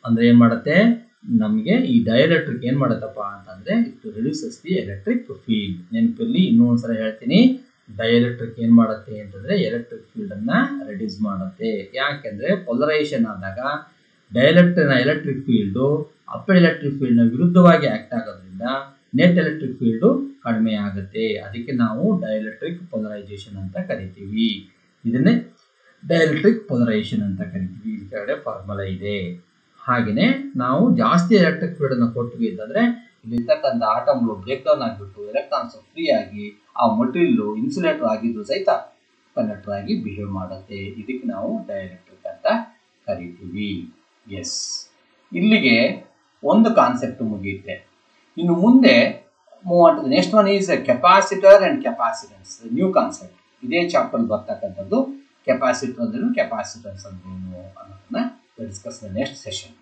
ಅಂದರೆ ಏನು ಮಾಡುತ್ತೆ, ನಮಗೆ ಈ ಡೈಎಲೆಕ್ಟ್ರಿಕ್ ಏನು ಮಾಡುತ್ತಪ್ಪ ಅಂತಂದರೆ it reduces the electric field. ನೆನಪಿರಲಿ, ಇನ್ನೊಂದ್ಸಲ ಹೇಳ್ತೀನಿ, ಡೈಎಲೆಕ್ಟ್ರಿಕ್ ಏನು ಮಾಡುತ್ತೆ ಅಂತಂದರೆ ಎಲೆಕ್ಟ್ರಿಕ್ ಫೀಲ್ಡನ್ನು ರಿಡ್ಯೂಸ್ ಮಾಡುತ್ತೆ. ಯಾಕೆಂದರೆ ಪೊಲರೈಸೇಷನ್ ಆದಾಗ ಎಲೆಕ್ಟ್ರಿಕ್ ಫೀಲ್ಡು ಅಪ್ ಎಲೆಕ್ಟ್ರಿಕ್ ಫೀಲ್ಡ್ನ ವಿರುದ್ಧವಾಗಿ ಆ್ಯಕ್ಟ್ ಆಗೋದ್ರಿಂದ ನೆಟ್ ಎಲೆಕ್ಟ್ರಿಕ್ ಫೀಲ್ಡು ಕಡಿಮೆ ಆಗುತ್ತೆ. ಅದಕ್ಕೆ ನಾವು ಡೈಎಲೆಕ್ಟ್ರಿಕ್ ಪೊಲರೈಸೇಷನ್ ಅಂತ ಕರಿತೀವಿ. ಇದನ್ನೇ ಡೈಎಲೆಕ್ಟ್ರಿಕ್ ಪೊಲರೈಸೇಷನ್ ಅಂತ ಕರಿತೀವಿ. ಈ ಕೆಳಗಡೆ ಫಾರ್ಮುಲಾ ಇದೆ. ಹಾಗೆಯೇ ನಾವು ಜಾಸ್ತಿ ಎಲೆಕ್ಟ್ರಿಕ್ ಫೀಲ್ಡನ್ನು ಕೊಟ್ವಿ ಅಂತಂದರೆ ಇಲ್ಲಿರ್ತಕ್ಕಂಥ ಆಟಮ್ಗಳು ಬ್ರೇಕ್ ಡೌನ್ ಆಗಿಬಿಟ್ಟು ಎಲೆಕ್ಟ್ರಾನ್ಸ್ ಫ್ರೀ ಆಗಿ ಆ ಮಟೀರಿಯಲ್ಲು ಇನ್ಸುಲೇಟರ್ ಆಗಿದ್ದು ಸಹಿತ ಕಂಡಕ್ಟರ್ ಆಗಿ ಬಿಹೇವ್ ಮಾಡುತ್ತೆ. ಇದಕ್ಕೆ ನಾವು ಡೈಎಲೆಕ್ಟ್ರಿಕ್ ಅಂತ ಕರಿತೀವಿ. ಎಸ್, ಇಲ್ಲಿಗೆ ಒಂದು ಕಾನ್ಸೆಪ್ಟ್ ಮುಗಿಯುತ್ತೆ. ಇನ್ನು ಮುಂದೆ move on to the next one is capacitor and capacitance, new concept. ಇದೇ ಚಾಪ್ಟರ್ ಬರ್ತಕ್ಕಂಥದ್ದು ಕೆಪಾಸಿಟರ್ ಅಂದ್ರೇನು, ಕೆಪಾಸಿಟೆನ್ಸ್ ಅಂದ್ರೇನು ಅನ್ನೋದನ್ನ ಡಿಸ್ಕಸ್ ದ ನೆಕ್ಸ್ಟ್ ಸೆಷನ್.